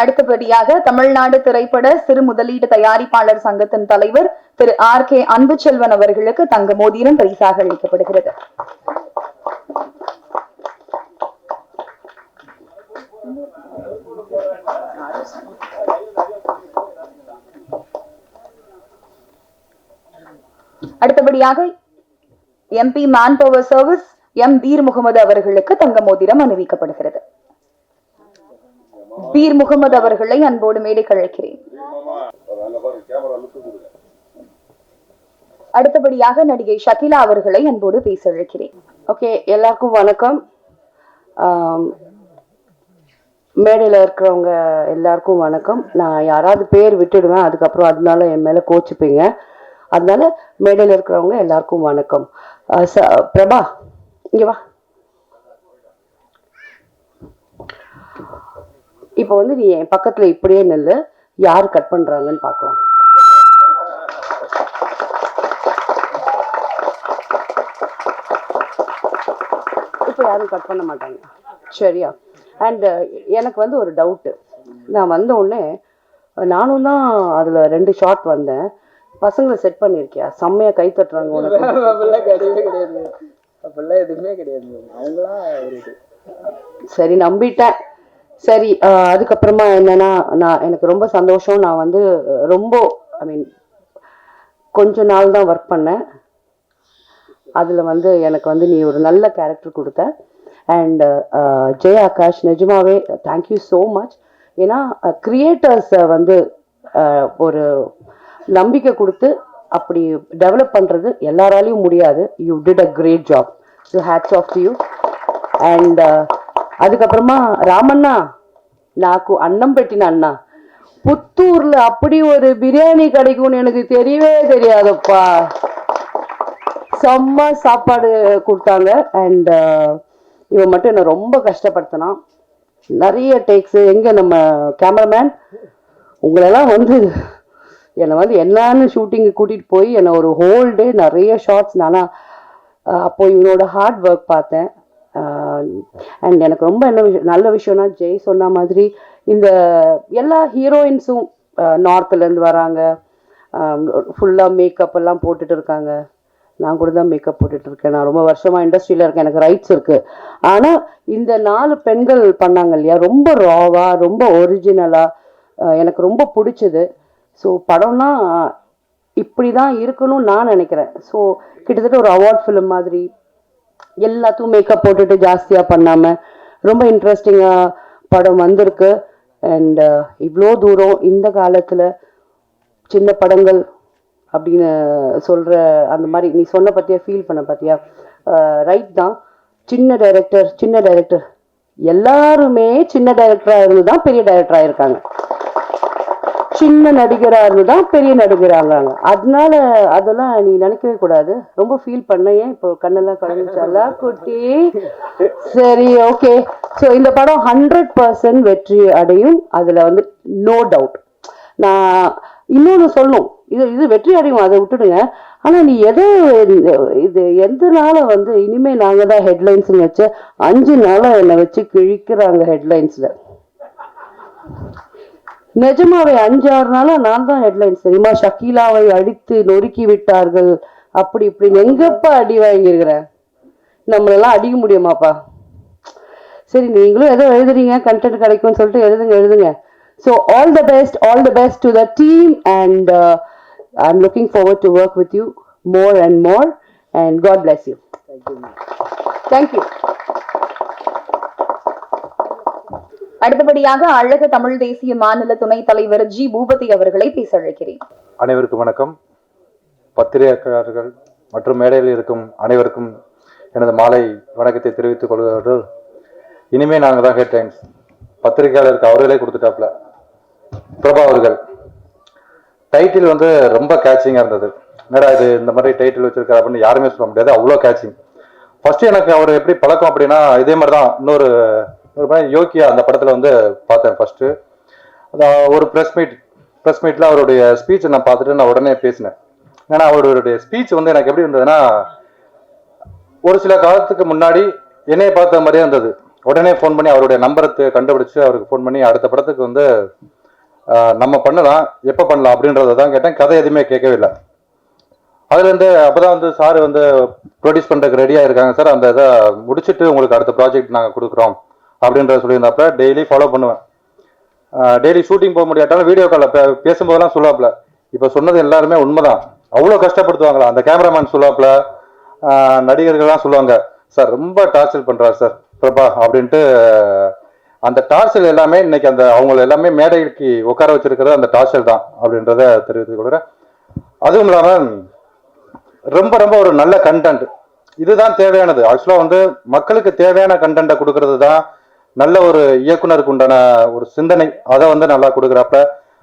அடுத்தபடியாக தமிழ்நாடு திரைப்பட சிறு முதலீட்டு தயாரிப்பாளர் சங்கத்தின் தலைவர் திரு RK அன்புச்செல்வன் அவர்களுக்கு தங்க மோதிரம் பரிசாக அளிக்கப்படுகிறது. அடுத்தபடியாக MP man power service M Peer Mohammed அவர்களுக்கு தங்க மோதிரம் அணிவிக்கப்படுகிறது. பீர் முகமது அவர்களை அன்போடு மேடைக்கு அழைக்கிறேன். அடுத்தபடியாக நடிகை ஷகிலா அவர்களை அன்போடு பேச அழைக்கிறேன். ஓகே, எல்லாருக்கும் வணக்கம். மேடையில் இருக்கிறவங்க எல்லாருக்கும் வணக்கம். நான் யாராவது பேர் விட்டுடுவேன், அதுக்கப்புறம் அதனால என் மேலே கோச்சுப்பீங்க. அதனால மேடையில் இருக்கிறவங்க எல்லாருக்கும் வணக்கம். பிரபா இங்கே வா. இப்போ வந்து நீ என் பக்கத்தில் இப்படியே நில்லு, யார் கட் பண்ணுறாங்கன்னு பார்க்கலாம். இப்போ யாரும் கட் பண்ண மாட்டாங்க, சரியா? அண்ட் எனக்கு வந்து ஒரு டவுட்டு. நான் வந்த உடனே நானும் தான் அதில் 2 ஷாட் வந்தேன். பசங்களை செட் பண்ணியிருக்கியா? செம்மையாக கை தட்டுறாங்க உனக்கு. அப்படிலாம் கிடையவே கிடையாது, அப்படிலாம் எதுவுமே கிடையாது. அவங்களா சரி, நம்பிட்டேன். சரி, அதுக்கப்புறமா என்னன்னா, எனக்கு ரொம்ப சந்தோஷம். நான் வந்து ரொம்ப கொஞ்ச நாள் தான் ஒர்க் பண்ணேன். அதில் வந்து எனக்கு வந்து நீ ஒரு நல்ல கேரக்டர் கொடுத்த. அண்ட் ஜெய் ஆகாஷ், நிஜமாவே தேங்க்யூ ஸோ மச். ஏன்னா கிரியேட்டர்ஸை வந்து ஒரு நம்பிக்கை கொடுத்து அப்படி டெவலப் பண்ணுறது எல்லாராலையும் முடியாது. You did a great job. So hats off to you. And அதுக்கப்புறமா ராமண்ணா, నాకు అన్నం పెట్టిన అన్న, புத்தூர்ல அப்படி ஒரு பிரியாணி கிடைக்கும்னு எனக்கு தெரியவே தெரியாதுப்பா. செம்ம சாப்பாடு கொடுத்தாங்க. அண்ட் இவன் மட்டும் என்னை ரொம்ப கஷ்டப்படுத்தினான். நிறைய டேக்ஸு. எங்கே நம்ம கேமராமேன் உங்களெல்லாம் வந்து என்னை வந்து என்னன்னு ஷூட்டிங்கு கூட்டிகிட்டு போய் என்னை ஒரு ஹோல் டே நிறைய ஷார்ட்ஸ் நானா அப்போ இவனோட ஹார்ட் ஒர்க் பார்த்தேன். அண்ட் எனக்கு ரொம்ப என்ன நல்ல விஷயம்னா, ஜெய் சொன்ன மாதிரி இந்த எல்லா ஹீரோயின்ஸும் நார்த்துலேருந்து வராங்க, ஃபுல்லாக மேக்கப் எல்லாம் போட்டுட்டு இருக்காங்க. நான் கூட தான் மேக்கப் போட்டுட்டு இருக்கேன். நான் ரொம்ப வருஷமாக இண்டஸ்ட்ரியில் இருக்கேன், எனக்கு ரைட்ஸ் இருக்குது. ஆனால் இந்த 4 பெண்கள் பண்ணாங்க இல்லையா, ரொம்ப ராவாக, ரொம்ப ஒரிஜினலாக, எனக்கு ரொம்ப பிடிச்சது. ஸோ படம்னா இப்படி தான் இருக்கணும்னு நான் நினைக்கிறேன். ஸோ கிட்டத்தட்ட ஒரு அவார்ட் ஃபிலிம் மாதிரி எல்லாத்தையும் மேக்கப் போட்டுட்டு ஜாஸ்தியாக பண்ணாமல் ரொம்ப இன்ட்ரெஸ்டிங்காக படம் வந்திருக்கு. அண்ட் இவ்வளோ தூரம் இந்த காலத்தில் சின்ன படங்கள் அப்படின்னு சொல்கிற அந்த மாதிரி நீ சொன்ன பற்றியா, ஃபீல் பண்ண பார்த்தியா? ரைட் தான். சின்ன டைரக்டர் எல்லாருமே சின்ன டைரக்டராக இருந்து தான் பெரிய டைரக்டராக இருக்காங்க. சின்ன நடிகராக இருந்து தான் பெரிய நடிகராங்க. அதனால அதெல்லாம் நீ நினைக்கவே கூடாது. ரொம்ப ஃபீல் பண்ண. ஏன் இப்போ கண்ணெல்லாம் கலந்துச்சாலா குட்டி? சரி, ஓகே. ஸோ இந்த படம் 100% வெற்றி அடையும், அதில் வந்து நோ டவுட். நான் இன்னொன்று சொல்லணும், இது வெற்றி அடையும், அதை விட்டுடுங்க. ஆனால் நீ இது எந்த நாளை வந்து இனிமேல் நாங்கள் தான் ஹெட்லைன்ஸ்னு வச்சு 5 நாளாக என்னை வச்சு கிழிக்கிறாங்க ஹெட்லைன்ஸில். நிஜமாவே 5-6 நாளா நான் தான் ஹெட்லைன்ஸ் தெரியுமா? ஷக்கீலாவை அடித்து நொறுக்கி விட்டார்கள், அப்படி இப்படின்னு. எங்கப்பா அடி வாங்கியிருக்கிறேன்? நம்மளெல்லாம் அடிக்க முடியுமாப்பா? சரி, நீங்களும் ஏதோ எழுதுறீங்க, கண்டென்ட் கிடைக்கும்னு சொல்லிட்டு எழுதுங்க. So all the best to the team. And I am looking forward to work with you more and more, and God bless you. Thank you. அடுத்தபடியாக அழகு தமிழ் தேசிய மாநில துணைத் தலைவர் ஜி பூபதி அவர்களை பேச அழைக்கிறேன். அனைவருக்கும் வணக்கம். பத்திரிகையாளர்கள் மற்றும் மேடையில் இருக்கும் அனைவருக்கும் எனது மாலை வணக்கத்தை தெரிவித்துக் கொள்வதோடு, இனிமே நாங்கள் தான் ஹெட்லைன்ஸ். பத்திரிகையாளருக்கு அவர்களே கொடுத்துட்டாப்ல. பிரபா அவர்கள் டைட்டில் வந்து ரொம்ப கேட்சிங்காக இருந்தது. என்னடா இது இந்த மாதிரி டைட்டில் வச்சிருக்காரு அப்படின்னு யாருமே சொல்ல முடியாது, அவ்வளோ கேட்சிங். ஃபர்ஸ்ட் எனக்கு அவர் எப்படி பழக்கம் அப்படின்னா, இதே மாதிரி தான் இன்னொரு யோக்கியா அந்த படத்தில் வந்து பார்த்தேன். ஃபர்ஸ்ட் ஒரு ப்ரெஸ் மீட்டில் அவருடைய ஸ்பீச்சை நான் பார்த்துட்டு நான் உடனே பேசினேன். ஏன்னா அவருடைய ஸ்பீச் வந்து எனக்கு எப்படி இருந்ததுன்னா, ஒரு சில காலத்துக்கு முன்னாடி என்னைய பார்த்த மாதிரியே இருந்தது. உடனே ஃபோன் பண்ணி அவருடைய நம்பரை கண்டுபிடிச்சு அவருக்கு ஃபோன் பண்ணி அடுத்த படத்துக்கு வந்து நம்ம பண்ணலாம், எப்போ பண்ணலாம் அப்படின்றத தான் கேட்டேன். கதை எதுவுமே கேட்கவே இல்லை. அதுலேருந்து அப்போதான் வந்து சார் வந்து ப்ரொடியூஸ் பண்ணுறதுக்கு ரெடியாக இருக்காங்க சார், அந்த இதை முடிச்சுட்டு உங்களுக்கு அடுத்த ப்ராஜெக்ட் நாங்கள் கொடுக்குறோம் அப்படின்றத சொல்லியிருந்தாப்புல. டெய்லி ஃபாலோ பண்ணுவேன். டெய்லி ஷூட்டிங் போக முடியாட்டாலும் வீடியோ காலில் பேசும்போதெல்லாம் சொல்லாப்புல, இப்போ சொன்னது எல்லாருமே உண்மைதான், அவ்வளோ கஷ்டப்படுத்துவாங்களா அந்த கேமராமேன் சொல்லாப்புல. நடிகர்கள்லாம் சொல்லுவாங்க, சார் ரொம்ப டார்ச்சர் பண்றாரு சார் பிரபா அப்படின்ட்டு. அந்த டார்ச்சர் எல்லாமே இன்னைக்கு அந்த அவங்கள எல்லாமே மேடைக்கு உட்கார வச்சிருக்கிறது அந்த டார்ச்சர் தான் அப்படின்றத தெரிவித்துக் கொள்கிறேன். அதுவும் இல்லாமல் ரொம்ப ரொம்ப ஒரு நல்ல கண்டென்ட், இதுதான் தேவையானது. ஆக்சுவலா வந்து மக்களுக்கு தேவையான கண்டென்ட்டை கொடுக்கறது தான் நல்ல ஒரு இயக்குனருக்கு உண்டான ஒரு சிந்தனை. அதை வந்து நல்லா கொடுக்குறப்ப,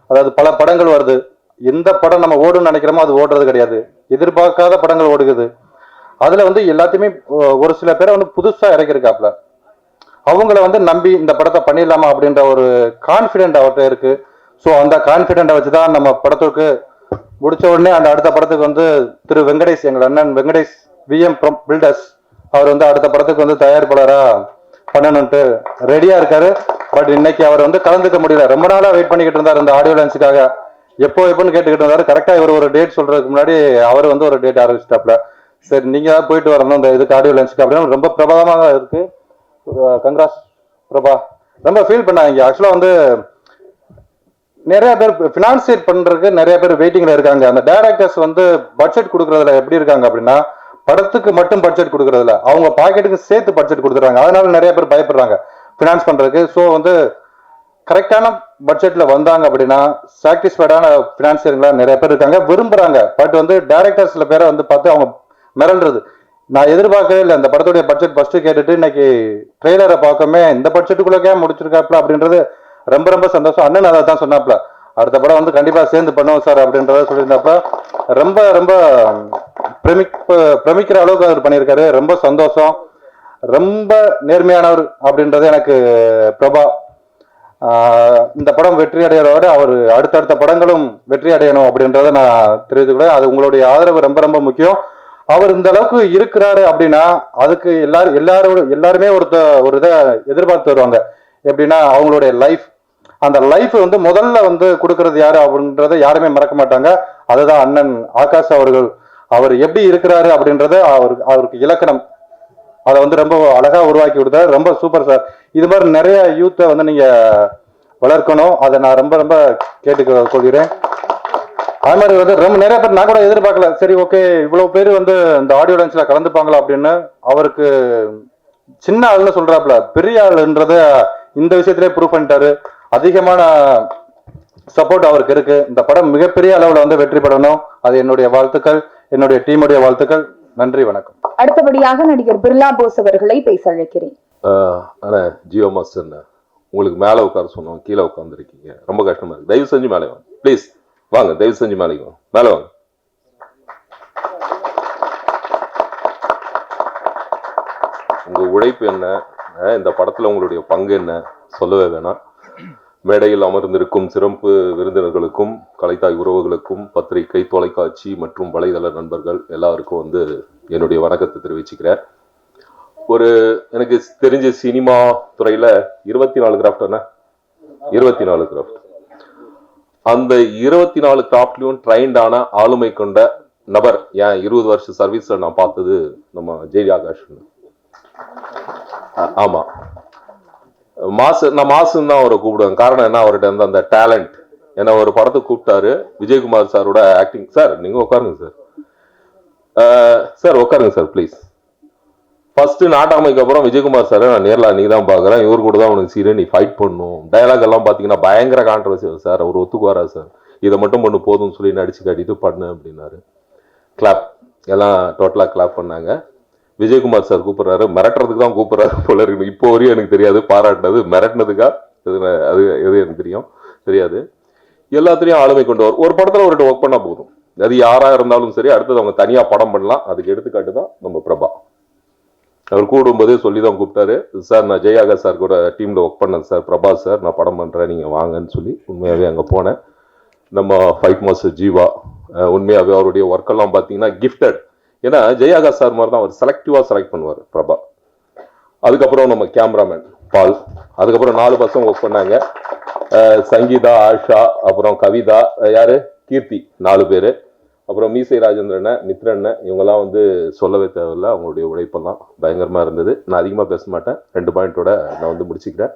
அதாவது பல படங்கள் வருது, எந்த படம் நம்ம ஓடுன்னு நினைக்கிறோமோ அது ஓடுறது கிடையாது, எதிர்பார்க்காத படங்கள் ஓடுகுது. அதுல வந்து எல்லாத்தையுமே ஒரு சில பேரை வந்து புதுசா இறக்கிருக்காப்ல, அவங்கள வந்து நம்பி இந்த படத்தை பண்ணிடலாமா அப்படின்ற ஒரு கான்ஃபிடென்ட் அவர்கிட்ட இருக்கு. ஸோ அந்த கான்ஃபிடென்ட்டை வச்சுதான் நம்ம படத்துக்கு முடிச்ச உடனே அந்த அடுத்த படத்துக்கு வந்து திரு வெங்கடேஷ், எங்கள் அண்ணன் வெங்கடேஷ் விஎம் பில்டர்ஸ், அவர் வந்து அடுத்த படத்துக்கு வந்து தயாரிப்பாளரா பண்ணணும்ட்டு ரெடியா இருக்காரு. பட் இன்னைக்கு அவர் வந்து கலந்துக்க முடியல. ரொம்ப நாளா வெயிட் பண்ணிக்கிட்டு இருந்தார் இந்த ஆடியோ லான்ச்சுக்காக, எப்போன்னு கேட்டுக்கிட்டு இருந்தாரு. கரெக்டா இவர் ஒரு டேட் சொல்றதுக்கு முன்னாடி அவர் வந்து ஒரு டேட் ஆரம்பிச்சிட்டாப்ல. சரி நீங்க தான் போயிட்டு வரணும் இந்த இதுக்கு ஆடியோ லான்ச்சுக்கு அப்படின்னு. ரொம்ப பிரபலமாக இருக்கு. கங்க்ராஸ் பிரபா. ரொம்ப ஃபீல் பண்ணாங்க. ஆக்சுவலா வந்து நிறைய பேர் பினான்சியேட் பண்றதுக்கு நிறைய பேர் வெயிட்டிங்ல இருக்காங்க. அந்த டைரக்டர்ஸ் வந்து பட்ஜெட் கொடுக்கறதுல எப்படி இருக்காங்க அப்படின்னா, படத்துக்கு மட்டும் பட்ஜெட் கொடுக்கறதுல அவங்க பாக்கெட்டுக்கு சேர்த்து பட்ஜெட் கொடுத்துறாங்க. அதனால நிறைய பேர் பயப்படுறாங்க பினான்ஸ் பண்றதுக்கு. ஸோ வந்து கரெக்டான பட்ஜெட்ல வந்தாங்க அப்படின்னா சாட்டிஸ்ஃபைடான பினான்சியர்களா நிறைய பேர் இருக்காங்க, விரும்புறாங்க. பட் வந்து டைரக்டர்ஸ்ல பேரை வந்து பார்த்து அவங்க மிரள்றது. நான் எதிர்பார்க்கவே இல்லை. அந்த படத்துடைய பட்ஜெட் ஃபர்ஸ்ட் கேட்டுட்டு இன்னைக்கு ட்ரெய்லரை பார்க்கவே இந்த பட்ஜெட்டுக்குள்ளே முடிச்சிருக்காப்ல அப்படின்றது ரொம்ப ரொம்ப சந்தோஷம். அண்ணன் அதை தான் சொன்னாப்ல, அடுத்த படம் வந்து கண்டிப்பா சேர்ந்து பண்ணுவோம் சார் அப்படின்றத சொல்லியிருந்தாப்ப ரொம்ப ரொம்ப பிரமிக்கிற அளவுக்கு அவர் பண்ணியிருக்காரு. ரொம்ப சந்தோஷம். ரொம்ப நேர்மையானவர் அப்படின்றது எனக்கு பிரபா. இந்த படம் வெற்றி அடைகிறவரை அவர் அடுத்தடுத்த படங்களும் வெற்றி அடையணும் அப்படின்றத நான் தெரிவித்துக்கிறேன். அது உங்களுடைய ஆதரவு ரொம்ப ரொம்ப முக்கியம். அவர் இந்த அளவுக்கு இருக்கிறாரு அப்படின்னா அதுக்கு எல்லாருமே ஒரு இதை எதிர்பார்த்து வருவாங்க. எப்படின்னா அவங்களுடைய லைஃப், அந்த லைஃப் வந்து முதல்ல வந்து கொடுக்கறது யாரு அப்படின்றத யாருமே மறக்க மாட்டாங்க. அதுதான் அண்ணன் ஆகாஷ் அவர்கள். அவர் எப்படி இருக்கிறாரு அப்படின்றத அவருக்கு இலக்கணம் அதை வந்து ரொம்ப அழகா உருவாக்கி கொடுத்தாரு. ரொம்ப சூப்பர் சார். இது மாதிரி நிறைய யூத்தை வந்து நீங்க வளர்க்கணும். அதை நான் ரொம்ப ரொம்ப கேட்டுக்கொள்கிறேன். அது மாதிரி வந்து ரொம்ப நிறைய பேர் நான் கூட எதிர்பார்க்கல. சரி ஓகே இவ்வளவு பேர் வந்து இந்த ஆடியோ லான்ச்ல கலந்துப்பாங்களா அப்படின்னு. அவருக்கு சின்ன ஆளுன்னு சொல்றாப்ல, பெரிய ஆளுன்றத இந்த விஷயத்திலே ப்ரூவ் பண்ணிட்டாரு. அதிகமான சப்போர்ட் அவருக்கு இருக்கு. இந்த படம் மிகப்பெரிய அளவுல வந்து வெற்றி பெறணும். அது என்னுடைய வாழ்த்துக்கள், என்னுடைய டீமுடைய வாழ்த்துக்கள். நன்றி, வணக்கம். அடுத்தபடியாக நடிகர் பிர்லா போஸ் அவர்களை பேச அழைக்கிறேன். ஆனா ஜியோ மாஸ்டர், உங்களுக்கு மேல உட்கார சொன்னோம், கீழே உட்காந்துருக்கீங்க, ரொம்ப கஷ்டமா இருக்கு. தயவு செஞ்சு மேலே வாங்க ப்ளீஸ். வாங்க, தயவு செஞ்சு மேலே வாங்க, மேலே வாங்க. உங்க உழைப்பு என்ன, இந்த படத்துல உங்களுடைய பங்கு என்ன சொல்லவே வேணாம். மேடையில் அமர்ந்திருக்கும் சிறப்பு விருந்தினர்களுக்கும், கலைத்தாய் உறவுகளுக்கும், பத்திரிகை, தொலைக்காட்சி மற்றும் வலைதள நண்பர்கள் எல்லாருக்கும் வந்து என்னுடைய வணக்கத்தை தெரிவிச்சுக்கிறேன். எனக்கு தெரிஞ்ச சினிமா துறையில 24 கிராஃப்ட், 24 கிராஃப்ட். அந்த 24 கிராஃப்ட்லயும் ட்ரைன்டான ஆளுமை கொண்ட நபர் ஏன் 20 வருஷம் சர்வீஸ்ல நான் பார்த்தது நம்ம ஜெய் ஆகாஷ். ஆமா, நான் மாசுன்னு தான் அவரை கூப்பிடுவேன். காரணம் என்ன, அவர்கிட்ட இருந்த அந்த டேலண்ட். ஏன்னா ஒரு படத்துக்கு கூப்பிட்டாரு, விஜயகுமார் சாரோட ஆக்டிங். சார் நீங்க உட்காருங்க சார். சார் உட்காருங்க சார் ப்ளீஸ். ஃபர்ஸ்ட் நாட்டாமைக்கு அப்புறம் விஜயகுமார் சார் நான் நேரில் நீ தான் பார்க்குறேன், இவர் கூட தான் உனக்கு சீரியஸ், நீ ஃபைட் பண்ணும். டயலாக் எல்லாம் பார்த்தீங்கன்னா பயங்கர கான்ட்ரவர்சி சார். அவர் ஒத்துக்குவாரா சார், இதை மட்டும் பண்ணு போதும்னு சொல்லி நடிச்சு காட்டிட்டு பண்ணு அப்படின்னாரு. கிளாப், எல்லாம் டோட்டலாக கிளாப் பண்ணாங்க. விஜயகுமார் சார் கூப்பிடுறாரு, மிரட்டுறதுக்கு தான் கூப்பிடுறாரு போல இருக்கு. இப்போ வரையும் எனக்கு தெரியாது பாராட்டினது மிரட்டினதுக்கா, அது எது எனக்கு தெரியாது. எல்லாத்துலேயும் ஆளுமை கொண்டவர். ஒரு படத்தில் அவர்கிட்ட ஒர்க் பண்ணால் போதும், அது யாராக இருந்தாலும் சரி. அடுத்தது அவங்க தனியாக படம் பண்ணலாம். அதுக்கு எடுத்துக்காட்டு தான் நம்ம பிரபா. அவர் கூடும்போதே சொல்லி தான் கூப்பிட்டாரு, சார் நான் ஜெயாகா சார் கூட டீமில் ஒர்க் பண்ணேன் சார், பிரபா சார் நான் படம் பண்ணுறேன் நீங்கள் வாங்கன்னு சொல்லி. உண்மையாகவே அங்கே போனேன். நம்ம ஃபைட் மாஸ்டர் ஜீவா உண்மையாகவே அவருடைய ஒர்க்கெல்லாம் பார்த்தீங்கன்னா கிஃப்டட். ஏன்னா ஜெயாகா சார் மாதிரி தான் அவர் செலக்டிவாக செலக்ட் பண்ணுவார் பிரபா. அதுக்கப்புறம் நம்ம கேமராமேன் பால், அதுக்கப்புறம் 4 பசங்க ஒர்க் பண்ணாங்க. சங்கீதா, ஆஷா, அப்புறம் கவிதா, யாரு கீர்த்தி, 4 பேர். அப்புறம் மீசை ராஜேந்திரன், மித்ரன், இவங்கெல்லாம் வந்து சொல்லவே தேவையில்லை. அவங்களுடைய உழைப்பெல்லாம் பயங்கரமாக இருந்தது. நான் அதிகமாக பேச மாட்டேன், 2 பாயிண்டோட நான் வந்து முடிச்சுக்கிறேன்.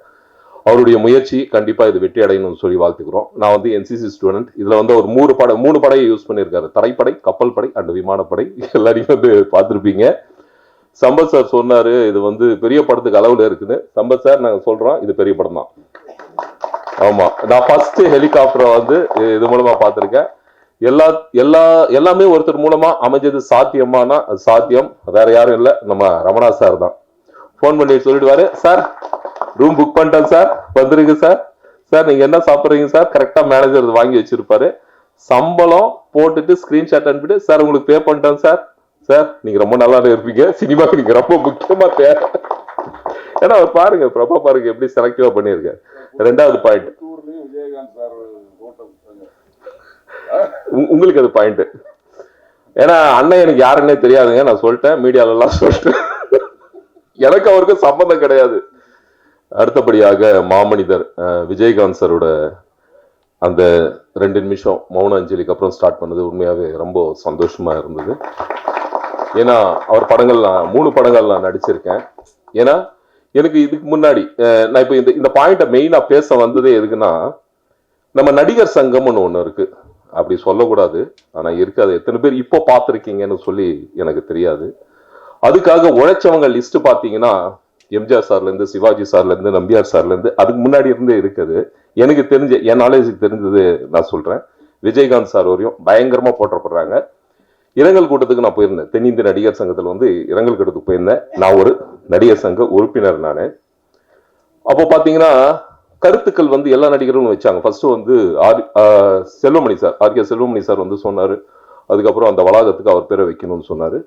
அவருடைய முயற்சி கண்டிப்பா இது வெற்றி அடையணும்னு சொல்லி வாழ்த்துக்கிறோம். நான் வந்து என்சிசி ஸ்டூடெண்ட். இதுல வந்து ஒரு மூணு படையை யூஸ் பண்ணியிருக்காரு. தரைப்படை, கப்பல் படை அண்ட் விமானப்படை. எல்லாரையும் வந்து பார்த்துருப்பீங்க. சம்பத் சார் சொன்னாரு இது வந்து பெரிய படத்துக்கு அளவுல இருக்குன்னு. சம்பத் சார் நாங்க சொல்றோம் இது பெரிய படம் தான். ஆமா, நான் ஃபர்ஸ்ட் ஹெலிகாப்டரை வந்து இது மூலமா பார்த்திருக்கேன். எல்லாமே ஒருத்தர் மூலமா அமைஞ்சது சாத்தியமானா அது சாத்தியம். வேற யாரும் இல்லை, நம்ம ரமணா சார் தான். போன் பண்ணி சொல்லிடுவாரு, சார் ரூம் புக் பண்ணிட்டேன் சார், வந்துருங்க சார். சார் நீங்க என்ன சாப்பிட்றீங்க சார்? கரெக்டா மேனேஜர் வாங்கி வச்சிருப்பாரு. சம்பளம் போட்டுட்டு ஸ்கிரீன்ஷாட் அனுப்பிட்டு, சார் உங்களுக்கு பே பண்ணிட்டேன் சார். சார் நீங்க ரொம்ப நல்லா இருப்பீங்க, சினிமாவுக்கு நீங்க ரொம்ப முக்கியமா தேவை. ஏன்னா அவர் பாருங்க, பிரபா பாருங்க எப்படி செலக்டிவா பண்ணிருக்காரு. ரெண்டாவது பாயிண்ட், உங்களுக்கு அது பாயிண்ட். ஏன்னா அண்ணன் எனக்கு யாருன்னே தெரியாதுங்க, நான் சொல்லிட்டேன், மீடியால எல்லாம் சொல்லிட்டேன். எனக்கு அவருக்கு சம்பந்தம் கிடையாது. அடுத்தபடியாக மாமனிதர் விஜயகாந்த் சாரோட அந்த 2 நிமிஷம் மௌன அஞ்சலிக்கு அப்புறம் ஸ்டார்ட் பண்ணது உண்மையாவே ரொம்ப சந்தோஷமா இருந்தது. ஏன்னா அவர் படங்கள் 3 படங்கள் நான் நடிச்சிருக்கேன். ஏன்னா எனக்கு இதுக்கு முன்னாடி நான் இப்போ இந்த பாயிண்ட்டை மெயினா பேச வந்ததே எதுக்குன்னா, நம்ம நடிகர் சங்கம்னு ஒன்று இருக்கு. அப்படி சொல்லக்கூடாது, ஆனா இருக்கு. அது எத்தனை பேர் இப்போ பார்த்துருக்கீங்கன்னு சொல்லி எனக்கு தெரியாது. அதுக்காக உழைச்சவங்க லிஸ்ட் பார்த்தீங்கன்னா எம்ஜிஆர் சார்ல இருந்து, சிவாஜி சார்ல இருந்து, நம்பியார் சார்ல இருந்து, அதுக்கு முன்னாடி இருந்தே இருக்குது. எனக்கு தெரிஞ்ச என் நாலேஜுக்கு தெரிஞ்சது நான் சொல்றேன். விஜயகாந்த் சார் வரையும் பயங்கரமா போற்றப்படுறாங்க. இரங்கல் கூட்டத்துக்கு நான் போயிருந்தேன். தென்னிந்திய நடிகர் சங்கத்தில் வந்து இரங்கல் கூட்டத்துக்கு போயிருந்தேன். நான் ஒரு நடிகர் சங்க உறுப்பினர். நான் அப்போ பாத்தீங்கன்னா கருத்துக்கள் வந்து எல்லா நடிகர்களும் வச்சாங்க. ஃபர்ஸ்ட் வந்து செல்வமணி சார், ஆர்கே செல்வமணி சார் வந்து சொன்னாரு. அதுக்கப்புறம் அந்த வளாகத்துக்கு அவர் பேரை வைக்கணும்னு சொன்னாரு.